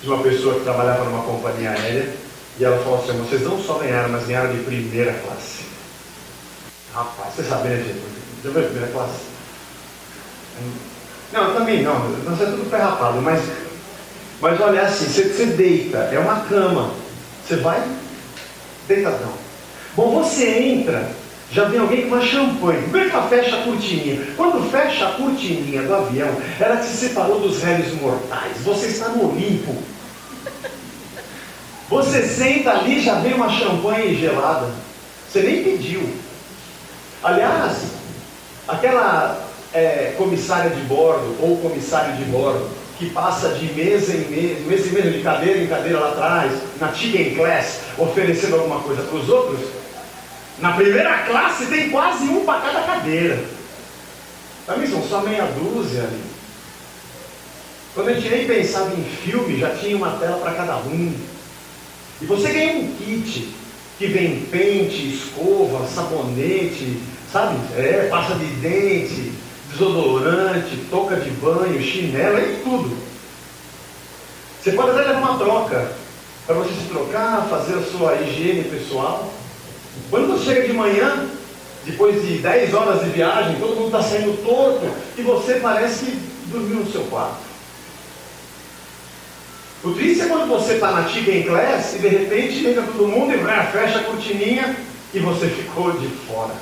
de uma pessoa que trabalhava numa companhia aérea, e ela falou assim: vocês não só ganharam, mas ganharam de primeira classe. Rapaz, você sabe, né, gente? Já viu a primeira classe? Não, também não, nós é tudo pré-rapado, mas olha, é assim, você deita, é uma cama, você vai deitadão. Bom, você entra, já vem alguém com uma champanhe, primeiro que ela fecha a cortininha. Quando fecha a cortininha do avião, ela te separou dos réis mortais, você está no Olimpo. Você senta ali, já vem uma champanhe gelada, você nem pediu. Aliás, aquela comissária de bordo, ou comissário de bordo, que passa de mesa em mesa, de cadeira em cadeira lá atrás, na chicken class, oferecendo alguma coisa para os outros, na primeira classe tem quase um para cada cadeira. Para mim são só meia dúzia ali. Quando a gente nem pensava em filme, já tinha uma tela para cada um. E você ganha um kit, que vem pente, escova, sabonete, sabe? Pasta de dente, desodorante, touca de banho, chinelo, e tudo. Você pode até levar uma troca, para você se trocar, fazer a sua higiene pessoal. Quando você chega de manhã, depois de 10 horas de viagem, todo mundo está saindo torto, e você parece que dormiu no seu quarto. O triste é quando você está na chicken class, e de repente chega todo mundo e fecha a cortininha, e você ficou de fora.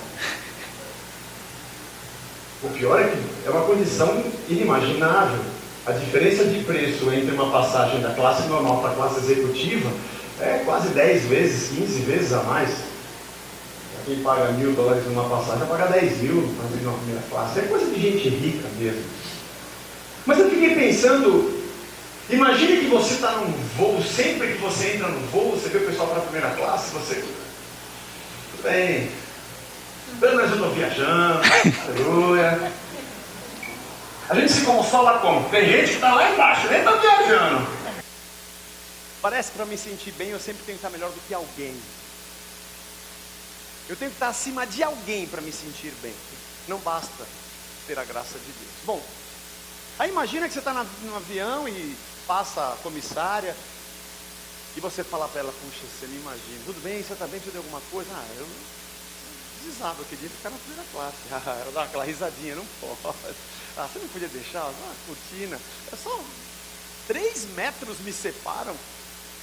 O pior é que é uma condição inimaginável. A diferença de preço entre uma passagem da classe normal para a classe executiva é quase 10 vezes, 15 vezes a mais. Quem paga $1.000 numa passagem vai pagar 10 mil para vir na primeira classe. É coisa de gente rica mesmo. Mas eu fiquei pensando, imagine que você está num voo, sempre que você entra no voo, você vê o pessoal para a primeira classe, você... Tudo bem, pelo menos eu estou viajando, aleluia. A gente se consola como? Tem gente que está lá embaixo, nem está viajando. Parece que para me sentir bem eu sempre tenho que estar melhor do que alguém. Eu tenho que estar acima de alguém para me sentir bem. Não basta ter a graça de Deus. Bom, aí imagina que você está no avião e passa a comissária e você fala para ela: puxa, você me imagina, tudo bem, você está bem, precisa de alguma coisa? Eu precisava, eu queria ficar na primeira classe. Ela dá aquela risadinha: não pode. Você não podia deixar? Cortina. É só 3 metros me separam.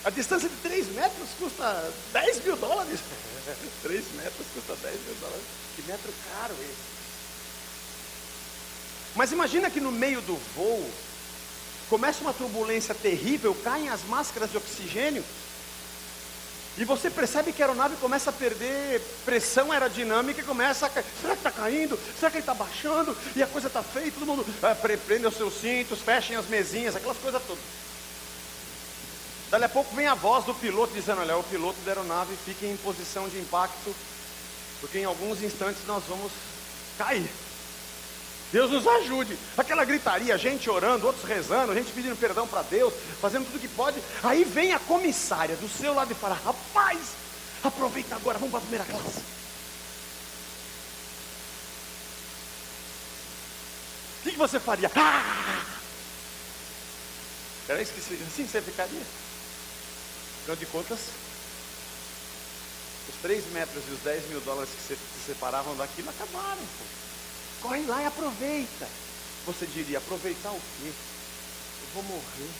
A distância de 3 metros custa $10 mil. 3 metros custa $10 mil. Que metro caro esse. Mas imagina que no meio do voo começa uma turbulência terrível, caem as máscaras de oxigênio e você percebe que a aeronave começa a perder pressão aerodinâmica e começa a cair. Será que está caindo? Será que ele está baixando? E a coisa está feia, todo mundo prendem os seus cintos, fechem as mesinhas, aquelas coisas todas. Dali a pouco vem a voz do piloto dizendo: olha, o piloto da aeronave fica em posição de impacto porque em alguns instantes nós vamos cair. Deus nos ajude. Aquela gritaria, gente orando, outros rezando, gente pedindo perdão para Deus, fazendo tudo que pode. Aí vem a comissária do seu lado e fala: rapaz, aproveita agora, vamos para a primeira classe. O que você faria? Era isso que assim você ficaria? Afinal de contas, os 3 metros e os 10 mil dólares que se separavam daquilo acabaram. Pô. Corre lá e aproveita. Você diria: aproveitar o quê? Eu vou morrer.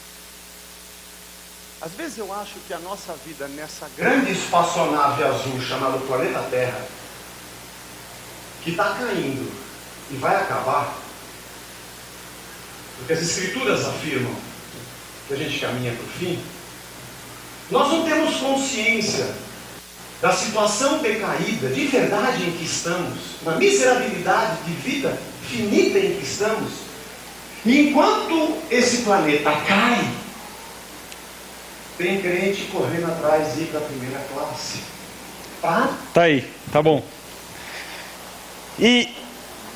Às vezes eu acho que a nossa vida nessa grande espaçonave azul chamada planeta Terra, que está caindo e vai acabar, porque as escrituras afirmam que a gente caminha para o fim, nós não temos consciência da situação decaída, de verdade em que estamos, na miserabilidade de vida finita em que estamos. E enquanto esse planeta cai, tem crente correndo atrás de ir para a primeira classe. Tá aí, tá bom. E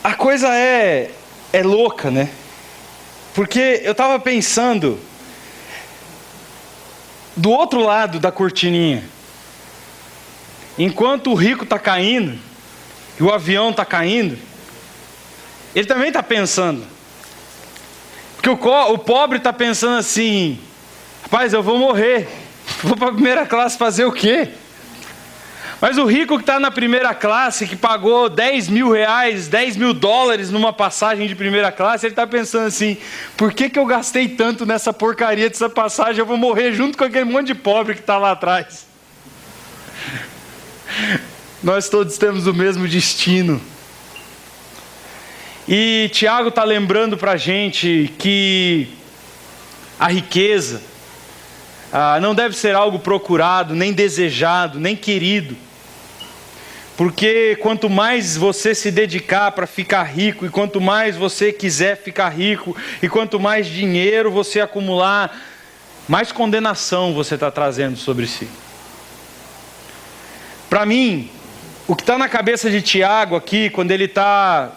a coisa é louca, né? Porque eu estava pensando, do outro lado da cortininha, enquanto o rico está caindo, e o avião está caindo, ele também está pensando. Porque o pobre está pensando assim: rapaz, eu vou morrer, vou para a primeira classe fazer o quê? Mas o rico que está na primeira classe, que pagou 10 mil reais, 10 mil dólares numa passagem de primeira classe, ele está pensando assim: por que eu gastei tanto nessa porcaria dessa passagem? Eu vou morrer junto com aquele monte de pobre que está lá atrás. Nós todos temos o mesmo destino. E Tiago está lembrando para a gente que a riqueza não deve ser algo procurado, nem desejado, nem querido. Porque quanto mais você se dedicar para ficar rico, e quanto mais você quiser ficar rico, e quanto mais dinheiro você acumular, mais condenação você está trazendo sobre si. Para mim, o que está na cabeça de Tiago aqui, quando ele está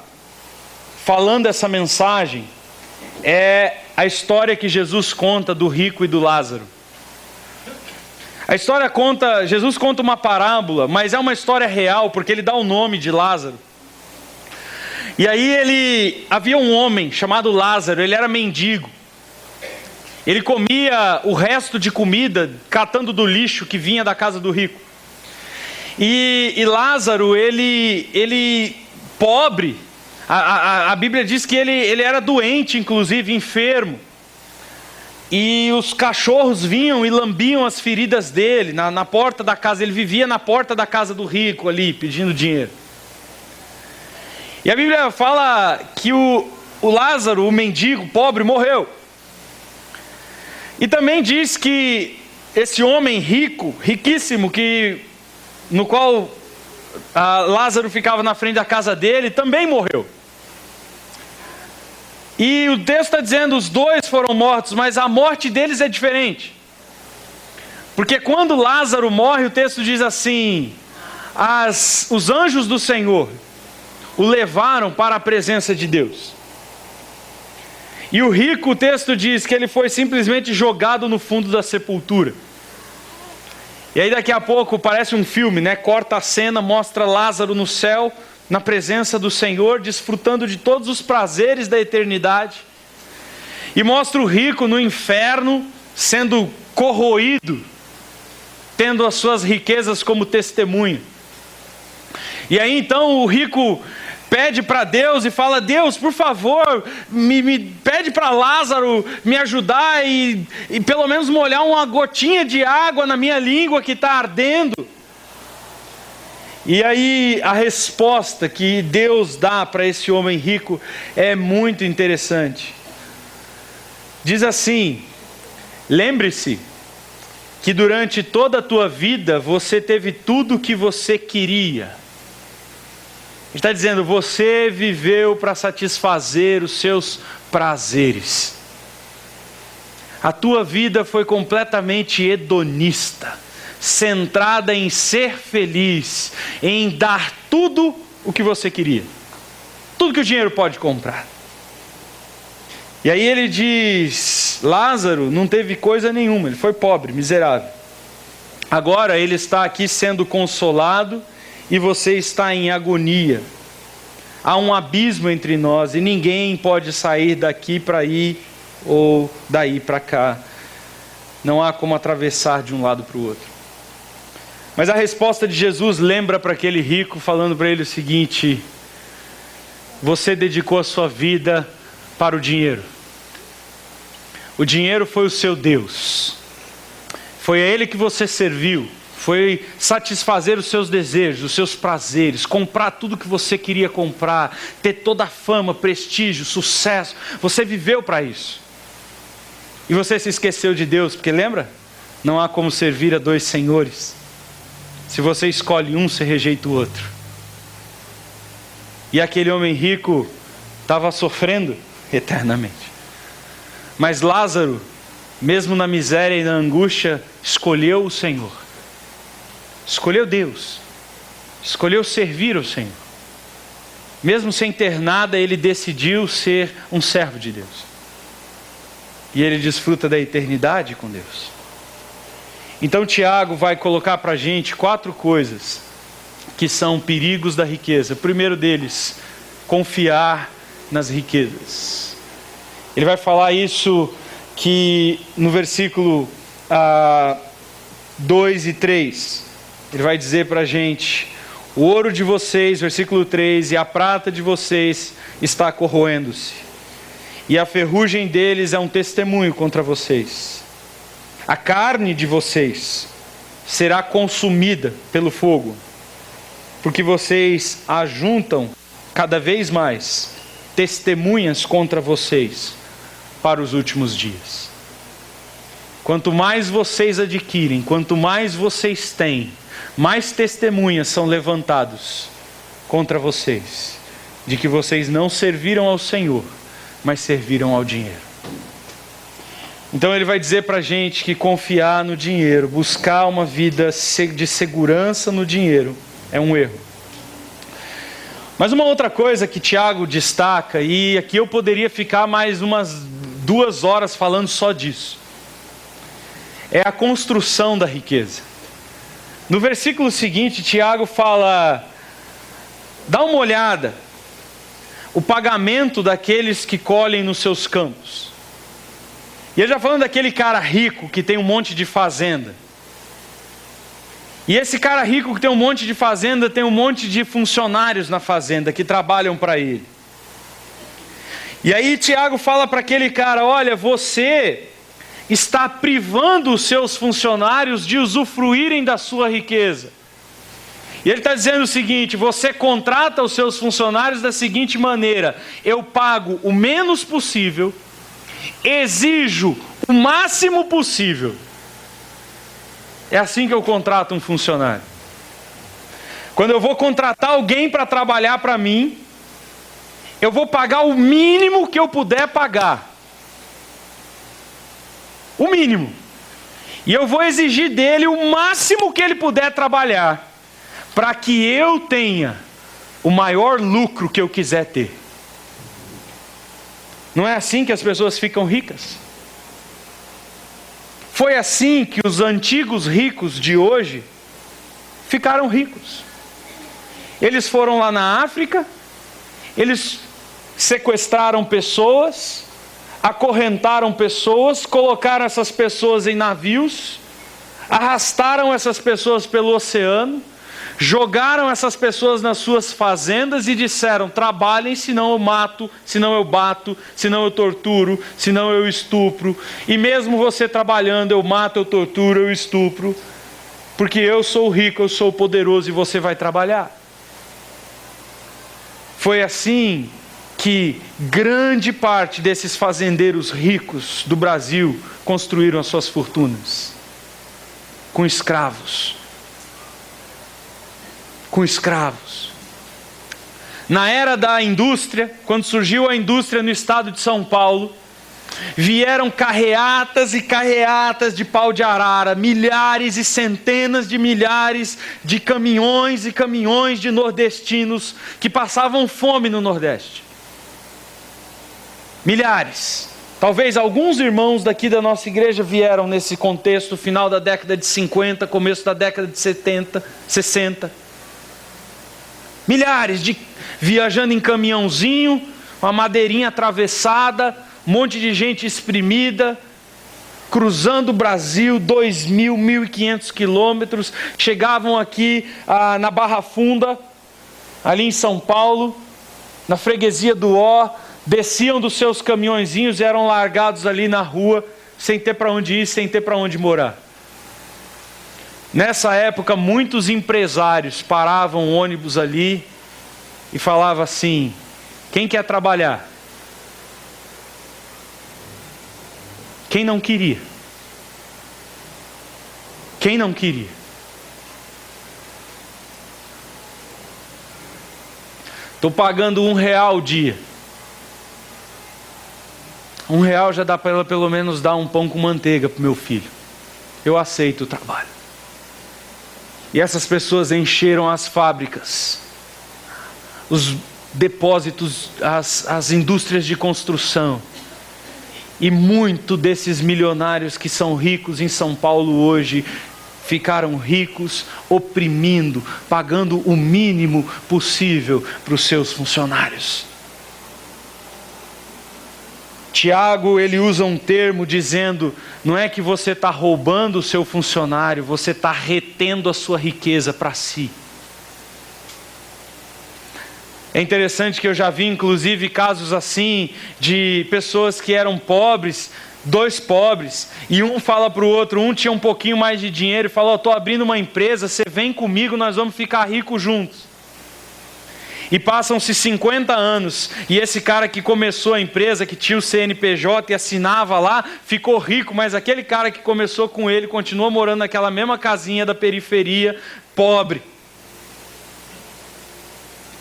falando essa mensagem, é a história que Jesus conta do rico e do Lázaro. A história conta, Jesus conta uma parábola, mas é uma história real, porque ele dá o nome de Lázaro. E aí havia um homem chamado Lázaro, ele era mendigo. Ele comia o resto de comida, catando do lixo que vinha da casa do rico. E Lázaro, ele pobre, a Bíblia diz que ele era doente, inclusive enfermo. E os cachorros vinham e lambiam as feridas dele na porta da casa. Ele vivia na porta da casa do rico ali, pedindo dinheiro. E a Bíblia fala que o Lázaro, o mendigo pobre, morreu. E também diz que esse homem rico, riquíssimo, no qual Lázaro ficava na frente da casa dele, também morreu. E o texto está dizendo: os dois foram mortos, mas a morte deles é diferente. Porque quando Lázaro morre, o texto diz assim: os anjos do Senhor o levaram para a presença de Deus. E o rico, o texto diz que ele foi simplesmente jogado no fundo da sepultura. E aí daqui a pouco parece um filme, né? Corta a cena, mostra Lázaro no céu, na presença do Senhor, desfrutando de todos os prazeres da eternidade. E mostra o rico no inferno, sendo corroído, tendo as suas riquezas como testemunha. E aí então o rico pede para Deus e fala: Deus, por favor, me pede para Lázaro me ajudar e pelo menos molhar uma gotinha de água na minha língua que está ardendo. E aí a resposta que Deus dá para esse homem rico é muito interessante. Diz assim: lembre-se que durante toda a tua vida você teve tudo o que você queria. Ele está dizendo: você viveu para satisfazer os seus prazeres. A tua vida foi completamente hedonista, centrada em ser feliz, em dar tudo o que você queria. Tudo que o dinheiro pode comprar. E aí ele diz, Lázaro não teve coisa nenhuma, ele foi pobre, miserável. Agora ele está aqui sendo consolado e você está em agonia. Há um abismo entre nós e ninguém pode sair daqui para ir ou daí para cá. Não há como atravessar de um lado para o outro. Mas a resposta de Jesus lembra para aquele rico, falando para ele o seguinte: você dedicou a sua vida para o dinheiro. O dinheiro foi o seu Deus. Foi a ele que você serviu. Foi satisfazer os seus desejos, os seus prazeres, comprar tudo que você queria comprar, ter toda a fama, prestígio, sucesso. Você viveu para isso. E você se esqueceu de Deus, porque lembra? Não há como servir a dois senhores. Se você escolhe um, você rejeita o outro. E aquele homem rico estava sofrendo eternamente. Mas Lázaro, mesmo na miséria e na angústia, escolheu o Senhor. Escolheu Deus. Escolheu servir ao Senhor. Mesmo sem ter nada, ele decidiu ser um servo de Deus. E ele desfruta da eternidade com Deus. Então Tiago vai colocar para a gente 4 coisas que são perigos da riqueza. O primeiro deles, confiar nas riquezas. Ele vai falar isso que no versículo 2 e 3, ele vai dizer para a gente: o ouro de vocês, versículo 3, e a prata de vocês está corroendo-se, e a ferrugem deles é um testemunho contra vocês. A carne de vocês será consumida pelo fogo, porque vocês ajuntam cada vez mais testemunhas contra vocês para os últimos dias. Quanto mais vocês adquirem, quanto mais vocês têm, mais testemunhas são levantados contra vocês, de que vocês não serviram ao Senhor, mas serviram ao dinheiro. Então ele vai dizer para a gente que confiar no dinheiro, buscar uma vida de segurança no dinheiro, é um erro. Mas uma outra coisa que Tiago destaca, e aqui eu poderia ficar mais umas 2 horas falando só disso, é a construção da riqueza. No versículo seguinte, Tiago fala: dá uma olhada, o pagamento daqueles que colhem nos seus campos. E ele já falando daquele cara rico que tem um monte de fazenda. E esse cara rico que tem um monte de fazenda, tem um monte de funcionários na fazenda que trabalham para ele. E aí Tiago fala para aquele cara: olha, você está privando os seus funcionários de usufruírem da sua riqueza. E ele está dizendo o seguinte: você contrata os seus funcionários da seguinte maneira: eu pago o menos possível, exijo o máximo possível. É assim que eu contrato um funcionário. Quando eu vou contratar alguém para trabalhar para mim, eu vou pagar o mínimo que eu puder pagar. O mínimo. E eu vou exigir dele o máximo que ele puder trabalhar, para que eu tenha o maior lucro que eu quiser ter. Não é assim que as pessoas ficam ricas? Foi assim que os antigos ricos de hoje ficaram ricos. Eles foram lá na África, eles sequestraram pessoas, acorrentaram pessoas, colocaram essas pessoas em navios, arrastaram essas pessoas pelo oceano, jogaram essas pessoas nas suas fazendas e disseram: trabalhem, senão eu mato, senão eu bato, senão eu torturo, senão eu estupro. E mesmo você trabalhando, eu mato, eu torturo, eu estupro, porque eu sou rico, eu sou poderoso e você vai trabalhar. Foi assim que grande parte desses fazendeiros ricos do Brasil construíram as suas fortunas. Com escravos. Com escravos. Na era da indústria, quando surgiu a indústria no estado de São Paulo, vieram carreatas e carreatas de pau de arara, milhares e centenas de milhares de caminhões e caminhões de nordestinos que passavam fome no Nordeste. Milhares. Talvez alguns irmãos daqui da nossa igreja vieram nesse contexto, final da década de 50, começo da década de 70, 60. Milhares viajando em caminhãozinho, uma madeirinha atravessada, um monte de gente exprimida, cruzando o Brasil, 2.000, 1.500 quilômetros, chegavam aqui na Barra Funda, ali em São Paulo, na freguesia do Ó, desciam dos seus caminhõezinhos e eram largados ali na rua, sem ter para onde ir, sem ter para onde morar. Nessa época, muitos empresários paravam o ônibus ali e falavam assim: quem quer trabalhar? Quem não queria? Quem não queria? Estou pagando R$1 o dia. R$1 já dá para ela pelo menos dar um pão com manteiga para o meu filho. Eu aceito o trabalho. E essas pessoas encheram as fábricas, os depósitos, as indústrias de construção. E muito desses milionários que são ricos em São Paulo hoje ficaram ricos oprimindo, pagando o mínimo possível para os seus funcionários. Tiago, ele usa um termo dizendo, não é que você está roubando o seu funcionário, você está retendo a sua riqueza para si. É interessante que eu já vi inclusive casos assim, de pessoas que eram pobres, dois pobres, e um fala para o outro, um tinha um pouquinho mais de dinheiro e falou: estou abrindo uma empresa, você vem comigo, nós vamos ficar ricos juntos. E passam-se 50 anos, e esse cara que começou a empresa, que tinha o CNPJ e assinava lá, ficou rico, mas aquele cara que começou com ele, continuou morando naquela mesma casinha da periferia, pobre.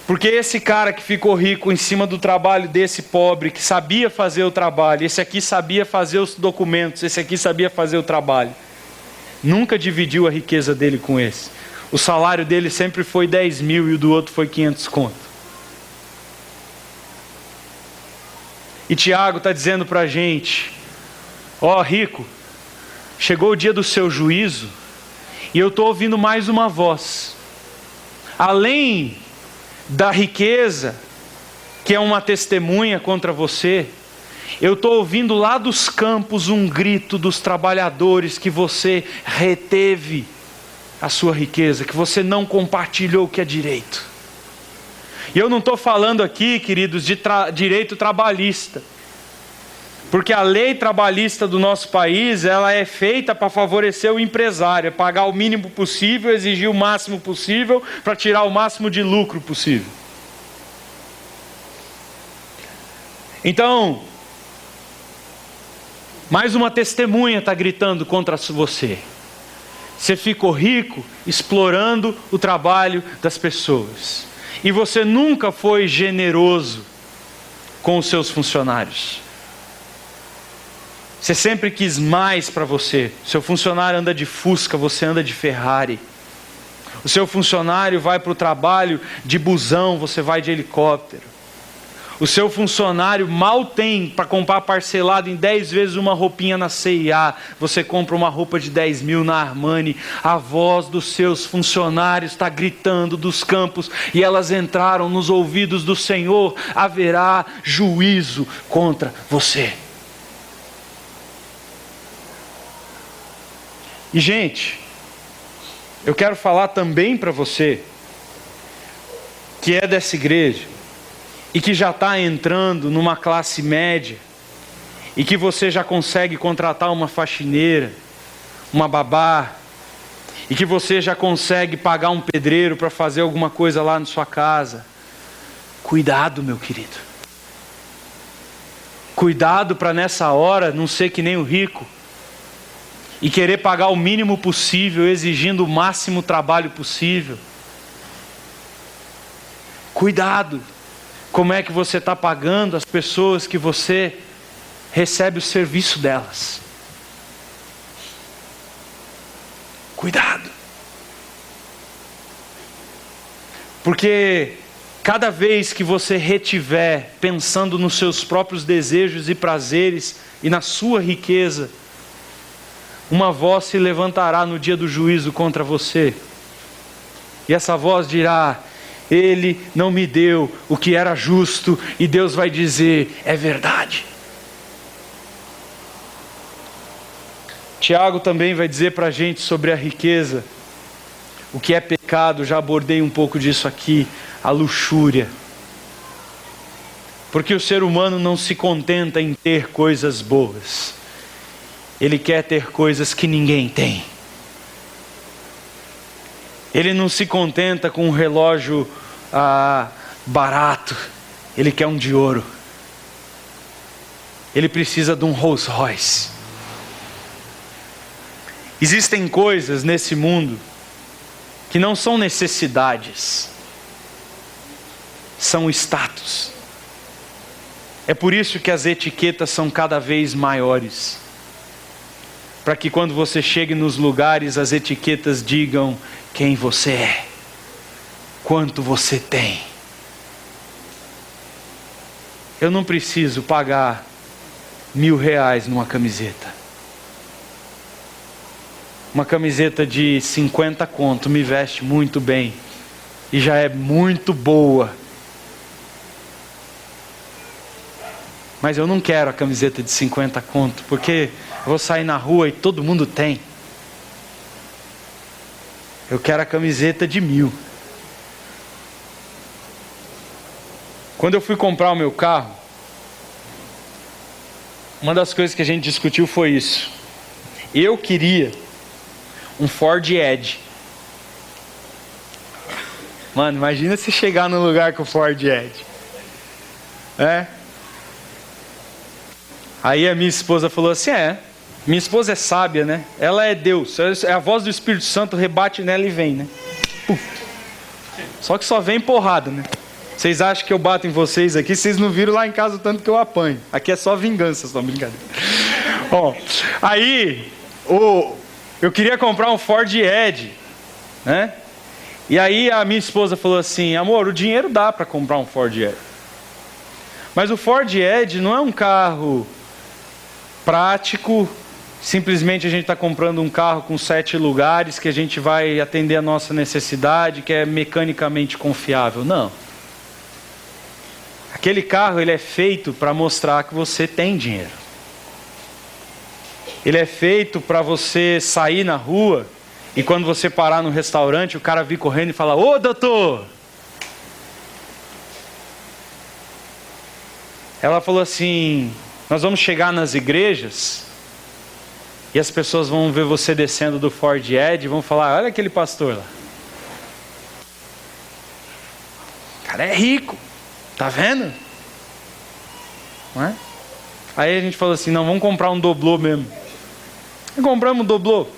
Porque esse cara que ficou rico em cima do trabalho desse pobre, que sabia fazer o trabalho, esse aqui sabia fazer os documentos, esse aqui sabia fazer o trabalho, nunca dividiu a riqueza dele com esse. O salário dele sempre foi 10 mil e o do outro foi 500 conto. E Tiago está dizendo para a gente: ó, rico, chegou o dia do seu juízo e eu estou ouvindo mais uma voz. Além da riqueza, que é uma testemunha contra você, eu estou ouvindo lá dos campos um grito dos trabalhadores que você reteve a sua riqueza, que você não compartilhou o que é direito. E eu não estou falando aqui, queridos, de direito trabalhista, porque a lei trabalhista do nosso país, ela é feita para favorecer o empresário, é pagar o mínimo possível, exigir o máximo possível, para tirar o máximo de lucro possível. Então, mais uma testemunha está gritando contra você. Você ficou rico explorando o trabalho das pessoas. E você nunca foi generoso com os seus funcionários. Você sempre quis mais para você. Seu funcionário anda de Fusca, você anda de Ferrari. O seu funcionário vai para o trabalho de busão, você vai de helicóptero. O seu funcionário mal tem para comprar parcelado em 10 vezes uma roupinha na C&A. Você compra uma roupa de 10 mil na Armani. A voz dos seus funcionários está gritando dos campos e elas entraram nos ouvidos do Senhor. Haverá juízo contra você. E gente, eu quero falar também para você que é dessa igreja e que já está entrando numa classe média, e que você já consegue contratar uma faxineira, uma babá, e que você já consegue pagar um pedreiro para fazer alguma coisa lá na sua casa. Cuidado, meu querido. Cuidado para nessa hora não ser que nem o rico, e querer pagar o mínimo possível, exigindo o máximo trabalho possível. Cuidado. Como é que você está pagando as pessoas que você recebe o serviço delas. Cuidado. Porque cada vez que você retiver pensando nos seus próprios desejos e prazeres e na sua riqueza, uma voz se levantará no dia do juízo contra você. E essa voz dirá: ele não me deu o que era justo. E Deus vai dizer: é verdade. Tiago também vai dizer para a gente sobre a riqueza. O que é pecado, já abordei um pouco disso aqui. A luxúria. Porque o ser humano não se contenta em ter coisas boas. Ele quer ter coisas que ninguém tem. Ele não se contenta com um relógio barato. Ele quer um de ouro. Ele precisa de um Rolls Royce. Existem coisas nesse mundo que não são necessidades, são status. É por isso que as etiquetas são cada vez maiores. Para que quando você chegue nos lugares, as etiquetas digam quem você é, quanto você tem. Eu não preciso pagar R$1.000 numa camiseta. Uma camiseta de 50 conto me veste muito bem e já é muito boa. Mas eu não quero a camiseta de 50 conto, porque eu vou sair na rua e todo mundo tem. Eu quero a camiseta de 1.000. Quando eu fui comprar o meu carro, uma das coisas que a gente discutiu foi isso. Eu queria um Ford Edge. Mano, imagina se chegar num lugar com o Ford Edge. Aí a minha esposa falou assim: minha esposa é sábia, né? Ela é Deus, é a voz do Espírito Santo, rebate nela e vem, né? Puf. Só que só vem porrada, né? Vocês acham que eu bato em vocês aqui? Vocês não viram lá em casa o tanto que eu apanho. Aqui é só vingança, só brincadeira. Aí eu queria comprar um Ford Edge, né? E aí a minha esposa falou assim: amor, o dinheiro dá para comprar um Ford Edge. Mas o Ford Edge não é um carro prático. Simplesmente a gente está comprando um carro com 7 lugares que a gente vai atender a nossa necessidade, que é mecanicamente confiável. Não. Aquele carro, ele é feito para mostrar que você tem dinheiro. Ele é feito para você sair na rua e quando você parar no restaurante, o cara vir correndo e falar: ô doutor! Ela falou assim: nós vamos chegar nas igrejas e as pessoas vão ver você descendo do Ford Edge e vão falar: olha aquele pastor lá. O cara é rico, tá vendo? Não é? Aí a gente falou assim: não, vamos comprar um doblô mesmo. E compramos um doblô.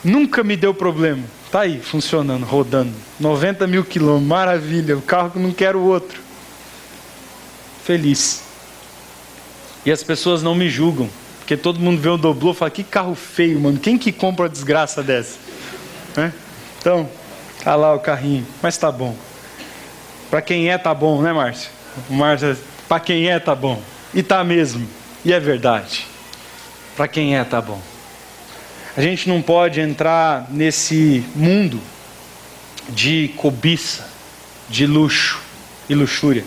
Nunca me deu problema. Tá aí, funcionando, rodando. 90 mil quilômetros, maravilha. O carro que não quero o outro. Feliz. E as pessoas não me julgam. Porque todo mundo vê um doblô e fala: que carro feio, mano. Quem que compra uma desgraça dessa? Então, tá lá o carrinho. Mas tá bom. Pra quem é, tá bom, né, Márcio? O Márcio, pra quem é, tá bom. E tá mesmo. E é verdade. Para quem é, tá bom. A gente não pode entrar nesse mundo de cobiça, de luxo e luxúria.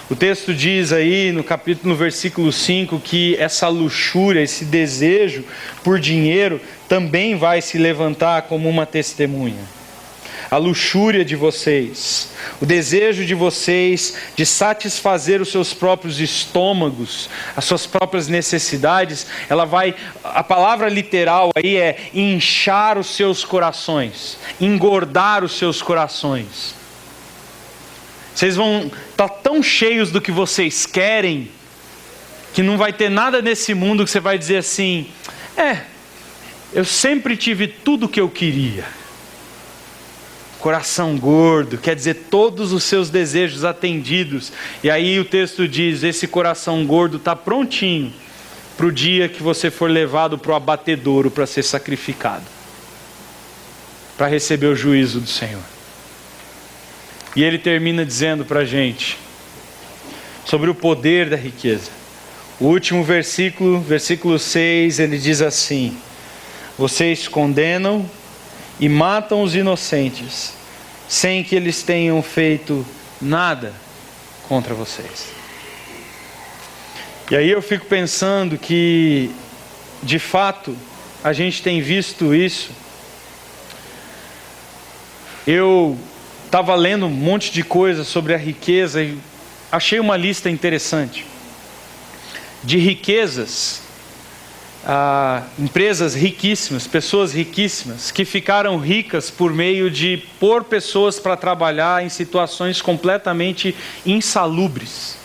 O texto diz aí no versículo 5 que essa luxúria, esse desejo por dinheiro também vai se levantar como uma testemunha. A luxúria de vocês, o desejo de vocês de satisfazer os seus próprios estômagos, as suas próprias necessidades, a palavra literal aí é inchar os seus corações, engordar os seus corações. Vocês vão estar tão cheios do que vocês querem, que não vai ter nada nesse mundo que você vai dizer assim: eu sempre tive tudo o que eu queria. Coração gordo, quer dizer, todos os seus desejos atendidos. E aí o texto diz, esse coração gordo está prontinho para o dia que você for levado para o abatedouro para ser sacrificado, para receber o juízo do Senhor. E ele termina dizendo para a gente sobre o poder da riqueza. O último versículo, versículo 6, ele diz assim: vocês condenam e matam os inocentes, sem que eles tenham feito nada contra vocês. E aí eu fico pensando que, de fato, a gente tem visto isso. Eu estava lendo um monte de coisa sobre a riqueza e achei uma lista interessante de riquezas, empresas riquíssimas, pessoas riquíssimas, que ficaram ricas por meio de pôr pessoas para trabalhar em situações completamente insalubres.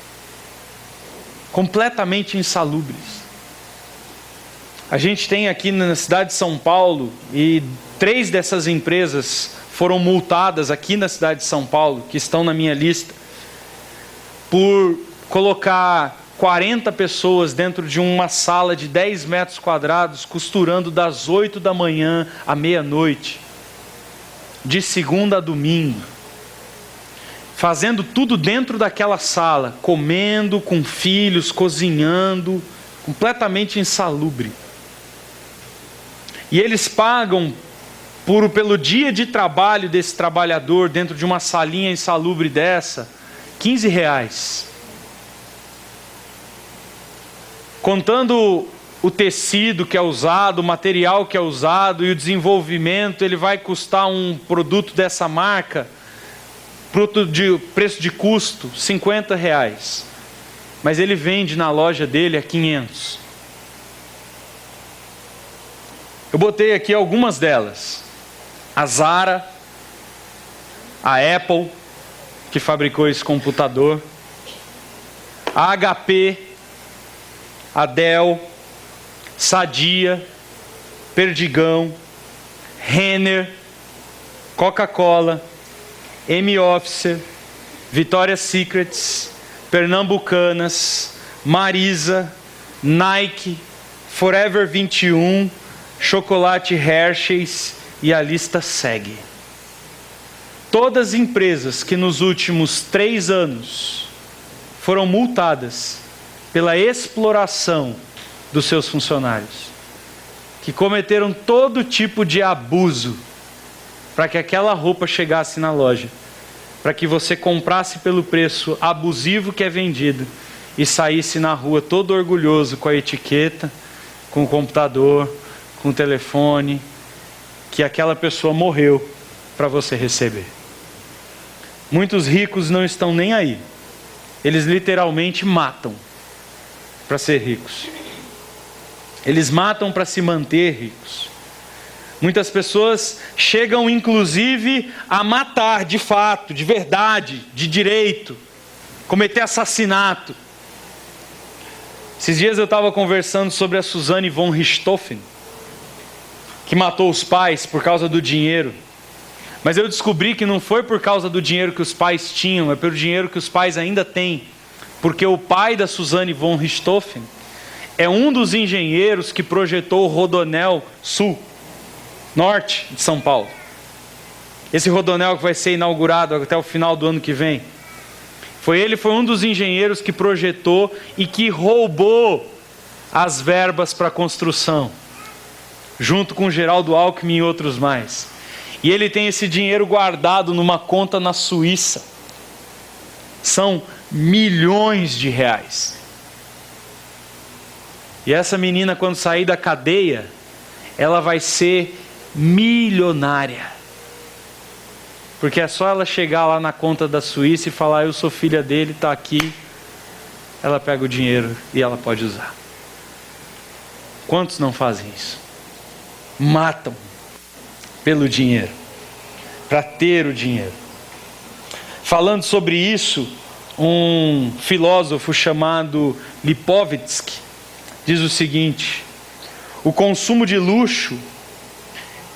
Completamente insalubres. A gente tem aqui na cidade de São Paulo, e 3 dessas empresas foram multadas aqui na cidade de São Paulo, que estão na minha lista, por colocar 40 pessoas dentro de uma sala de 10 metros quadrados, costurando das 8 da manhã à meia-noite, de segunda a domingo, fazendo tudo dentro daquela sala, comendo com filhos, cozinhando, completamente insalubre. E eles pagam pelo dia de trabalho desse trabalhador dentro de uma salinha insalubre dessa, R$15. Contando o tecido que é usado, o material que é usado e o desenvolvimento, ele vai custar um produto dessa marca, preço de custo, R$50. Mas ele vende na loja dele a 500. Eu botei aqui algumas delas. A Zara, a Apple, que fabricou esse computador, a HP, a Dell, Sadia, Perdigão, Renner, Coca-Cola, M-Officer, Victoria's Secrets, Pernambucanas, Marisa, Nike, Forever 21, Chocolate Hershey's, e a lista segue. Todas empresas que nos últimos 3 anos foram multadas pela exploração dos seus funcionários, que cometeram todo tipo de abuso para que aquela roupa chegasse na loja, para que você comprasse pelo preço abusivo que é vendido e saísse na rua todo orgulhoso com a etiqueta, com o computador, com o telefone, que aquela pessoa morreu para você receber. Muitos ricos não estão nem aí. Eles literalmente matam para ser ricos. Eles matam para se manter ricos. Muitas pessoas chegam inclusive a matar de fato, de verdade, de direito, cometer assassinato. Esses dias eu estava conversando sobre a Suzanne von Richthofen, que matou os pais por causa do dinheiro. Mas eu descobri que não foi por causa do dinheiro que os pais tinham, é pelo dinheiro que os pais ainda têm. Porque o pai da Suzanne von Richthofen é um dos engenheiros que projetou o Rodoanel Sul, norte de São Paulo. Esse rodoanel que vai ser inaugurado até o final do ano que vem. Ele foi um dos engenheiros que projetou e que roubou as verbas para a construção, junto com Geraldo Alckmin e outros mais. E ele tem esse dinheiro guardado numa conta na Suíça. São milhões de reais. E essa menina, quando sair da cadeia, ela vai ser milionária. Porque é só ela chegar lá na conta da Suíça e falar: eu sou filha dele, está aqui. Ela pega o dinheiro e ela pode usar. Quantos não fazem isso? Matam pelo dinheiro, para ter o dinheiro. Falando sobre isso, um filósofo chamado Lipovetsky diz o seguinte: o consumo de luxo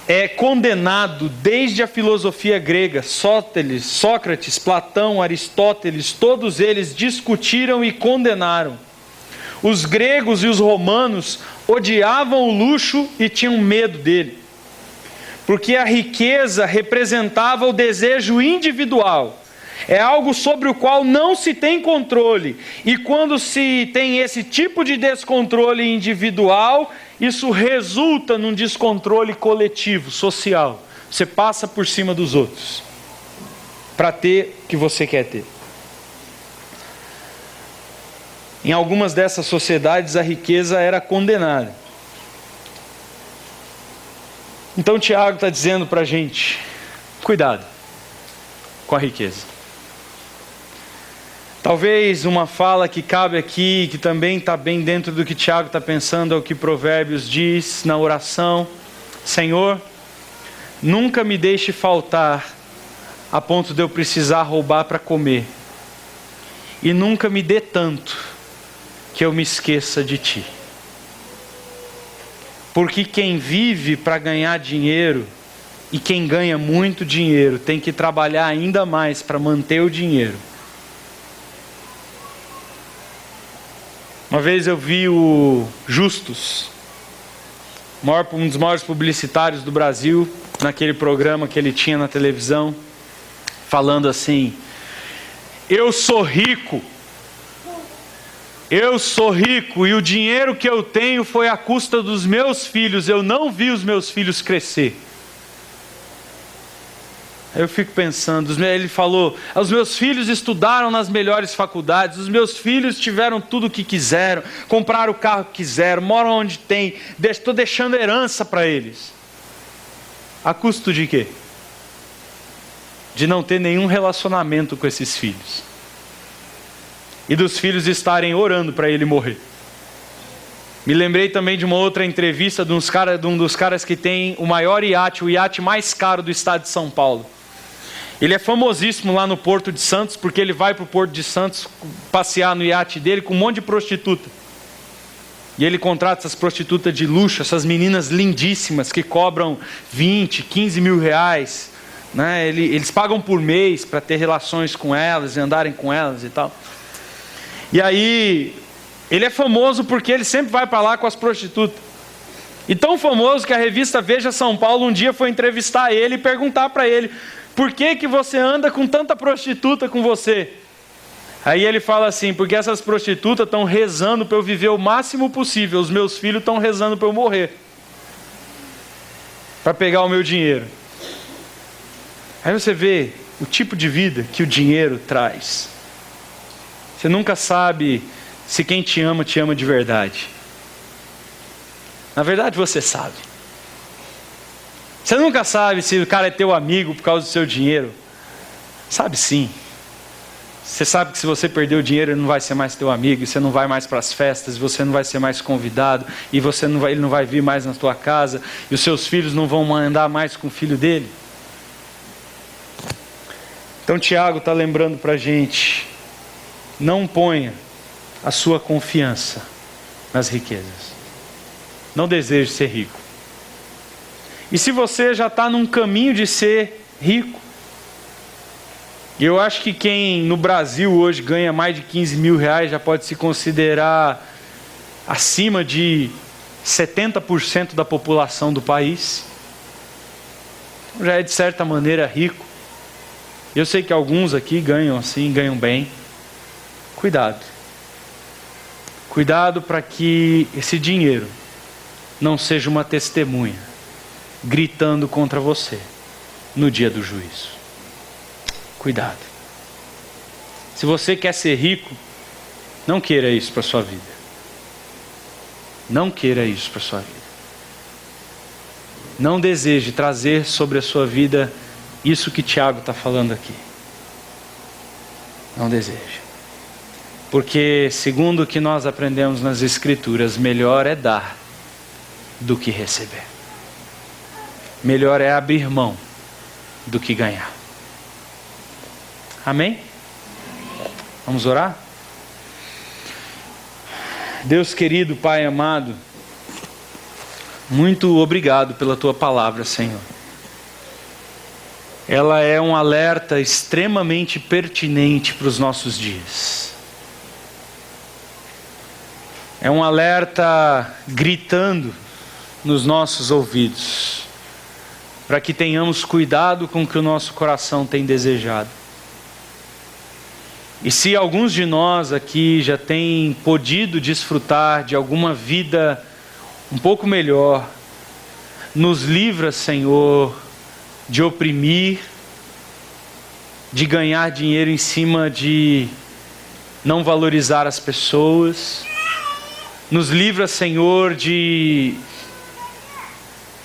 é condenado desde a filosofia grega. Sócrates, Platão, Aristóteles, todos eles discutiram e condenaram. Os gregos e os romanos odiavam o luxo e tinham medo dele, porque a riqueza representava o desejo individual. É algo sobre o qual não se tem controle. E quando se tem esse tipo de descontrole individual, isso resulta num descontrole coletivo, social. Você passa por cima dos outros para ter o que você quer ter. Em algumas dessas sociedades, a riqueza era condenada. Então Tiago está dizendo para a gente, cuidado com a riqueza. Talvez uma fala que cabe aqui, que também está bem dentro do que Tiago está pensando, é o que Provérbios diz na oração: Senhor, nunca me deixe faltar a ponto de eu precisar roubar para comer, e nunca me dê tanto que eu me esqueça de Ti. Porque quem vive para ganhar dinheiro, e quem ganha muito dinheiro, tem que trabalhar ainda mais para manter o dinheiro. Uma vez eu vi o Justus, um dos maiores publicitários do Brasil, naquele programa que ele tinha na televisão, falando assim: eu sou rico e o dinheiro que eu tenho foi à custa dos meus filhos, eu não vi os meus filhos crescer. Eu fico pensando, ele falou, os meus filhos estudaram nas melhores faculdades, os meus filhos tiveram tudo o que quiseram, compraram o carro que quiseram, moram onde tem, estou deixando herança para eles. A custo de quê? De não ter nenhum relacionamento com esses filhos. E dos filhos estarem orando para ele morrer. Me lembrei também de uma outra entrevista de um dos caras que tem o maior iate, o iate mais caro do estado de São Paulo. Ele é famosíssimo lá no Porto de Santos, porque ele vai para o Porto de Santos passear no iate dele com um monte de prostituta. E ele contrata essas prostitutas de luxo, essas meninas lindíssimas que cobram 20, 15 mil reais. Né? Eles pagam por mês para ter relações com elas e andarem com elas e tal. E aí, ele é famoso porque ele sempre vai para lá com as prostitutas. E tão famoso que a revista Veja São Paulo um dia foi entrevistar ele e perguntar para ele: por que você anda com tanta prostituta com você? Aí ele fala assim: porque essas prostitutas estão rezando para eu viver o máximo possível, os meus filhos estão rezando para eu morrer, para pegar o meu dinheiro. Aí você vê o tipo de vida que o dinheiro traz. Você nunca sabe se quem te ama de verdade. Na verdade você sabe. Você nunca sabe se o cara é teu amigo por causa do seu dinheiro. Sabe sim. Você sabe que se você perder o dinheiro, ele não vai ser mais teu amigo, e você não vai mais para as festas, você não vai ser mais convidado, e ele não vai vir mais na tua casa, e os seus filhos não vão andar mais com o filho dele. Então Tiago está lembrando para a gente: não ponha a sua confiança nas riquezas. Não deseje ser rico. E se você já está num caminho de ser rico, e eu acho que quem no Brasil hoje ganha mais de 15 mil reais já pode se considerar acima de 70% da população do país, já é de certa maneira rico. Eu sei que alguns aqui ganham assim, ganham bem. Cuidado. Cuidado para que esse dinheiro não seja uma testemunha gritando contra você no dia do juízo. Cuidado. Se você quer ser rico, não queira isso para a sua vida. Não queira isso para a sua vida. Não deseje trazer sobre a sua vida isso que Tiago está falando aqui. Não deseje. Porque, segundo o que nós aprendemos nas Escrituras, melhor é dar do que receber. Melhor é abrir mão do que ganhar. Amém? Vamos orar? Deus querido, Pai amado, Muito obrigado pela tua palavra, Senhor. Ela é um alerta extremamente pertinente para os nossos dias. É um alerta gritando nos nossos ouvidos, para que tenhamos cuidado com o que o nosso coração tem desejado. E se alguns de nós aqui já têm podido desfrutar de alguma vida um pouco melhor, nos livra, Senhor, de oprimir, de ganhar dinheiro em cima de não valorizar as pessoas. Nos livra, Senhor, de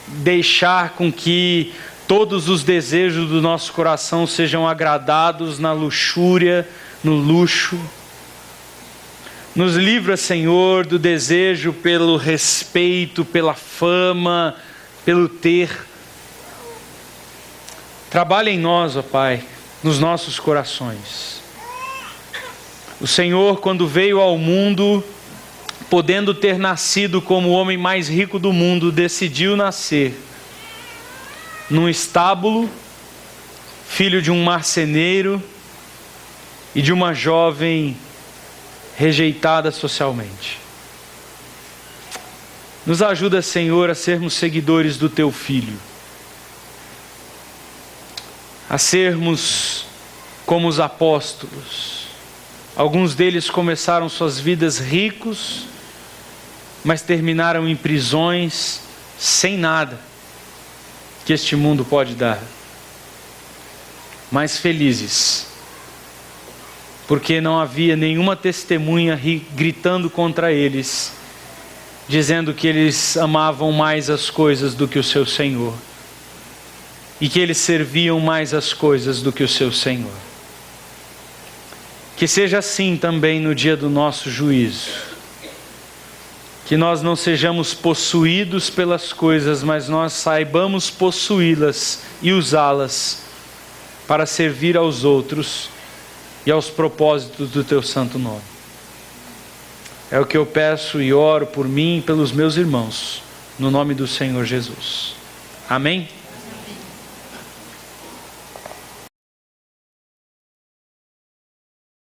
deixar com que todos os desejos do nosso coração sejam agradados na luxúria, no luxo. Nos livra, Senhor, do desejo pelo respeito, pela fama, pelo ter. Trabalha em nós, ó Pai, nos nossos corações. O Senhor, quando veio ao mundo, podendo ter nascido como o homem mais rico do mundo, decidiu nascer num estábulo, filho de um marceneiro e de uma jovem rejeitada socialmente. Nos ajuda, Senhor, a sermos seguidores do Teu Filho, a sermos como os apóstolos. Alguns deles começaram suas vidas ricos, mas terminaram em prisões, sem nada que este mundo pode dar. Mas felizes, porque não havia nenhuma testemunha gritando contra eles, dizendo que eles amavam mais as coisas do que o seu Senhor, e que eles serviam mais as coisas do que o seu Senhor. Que seja assim também no dia do nosso juízo. Que nós não sejamos possuídos pelas coisas, mas nós saibamos possuí-las e usá-las para servir aos outros e aos propósitos do Teu santo nome. É o que eu peço e oro por mim e pelos meus irmãos, no nome do Senhor Jesus. Amém?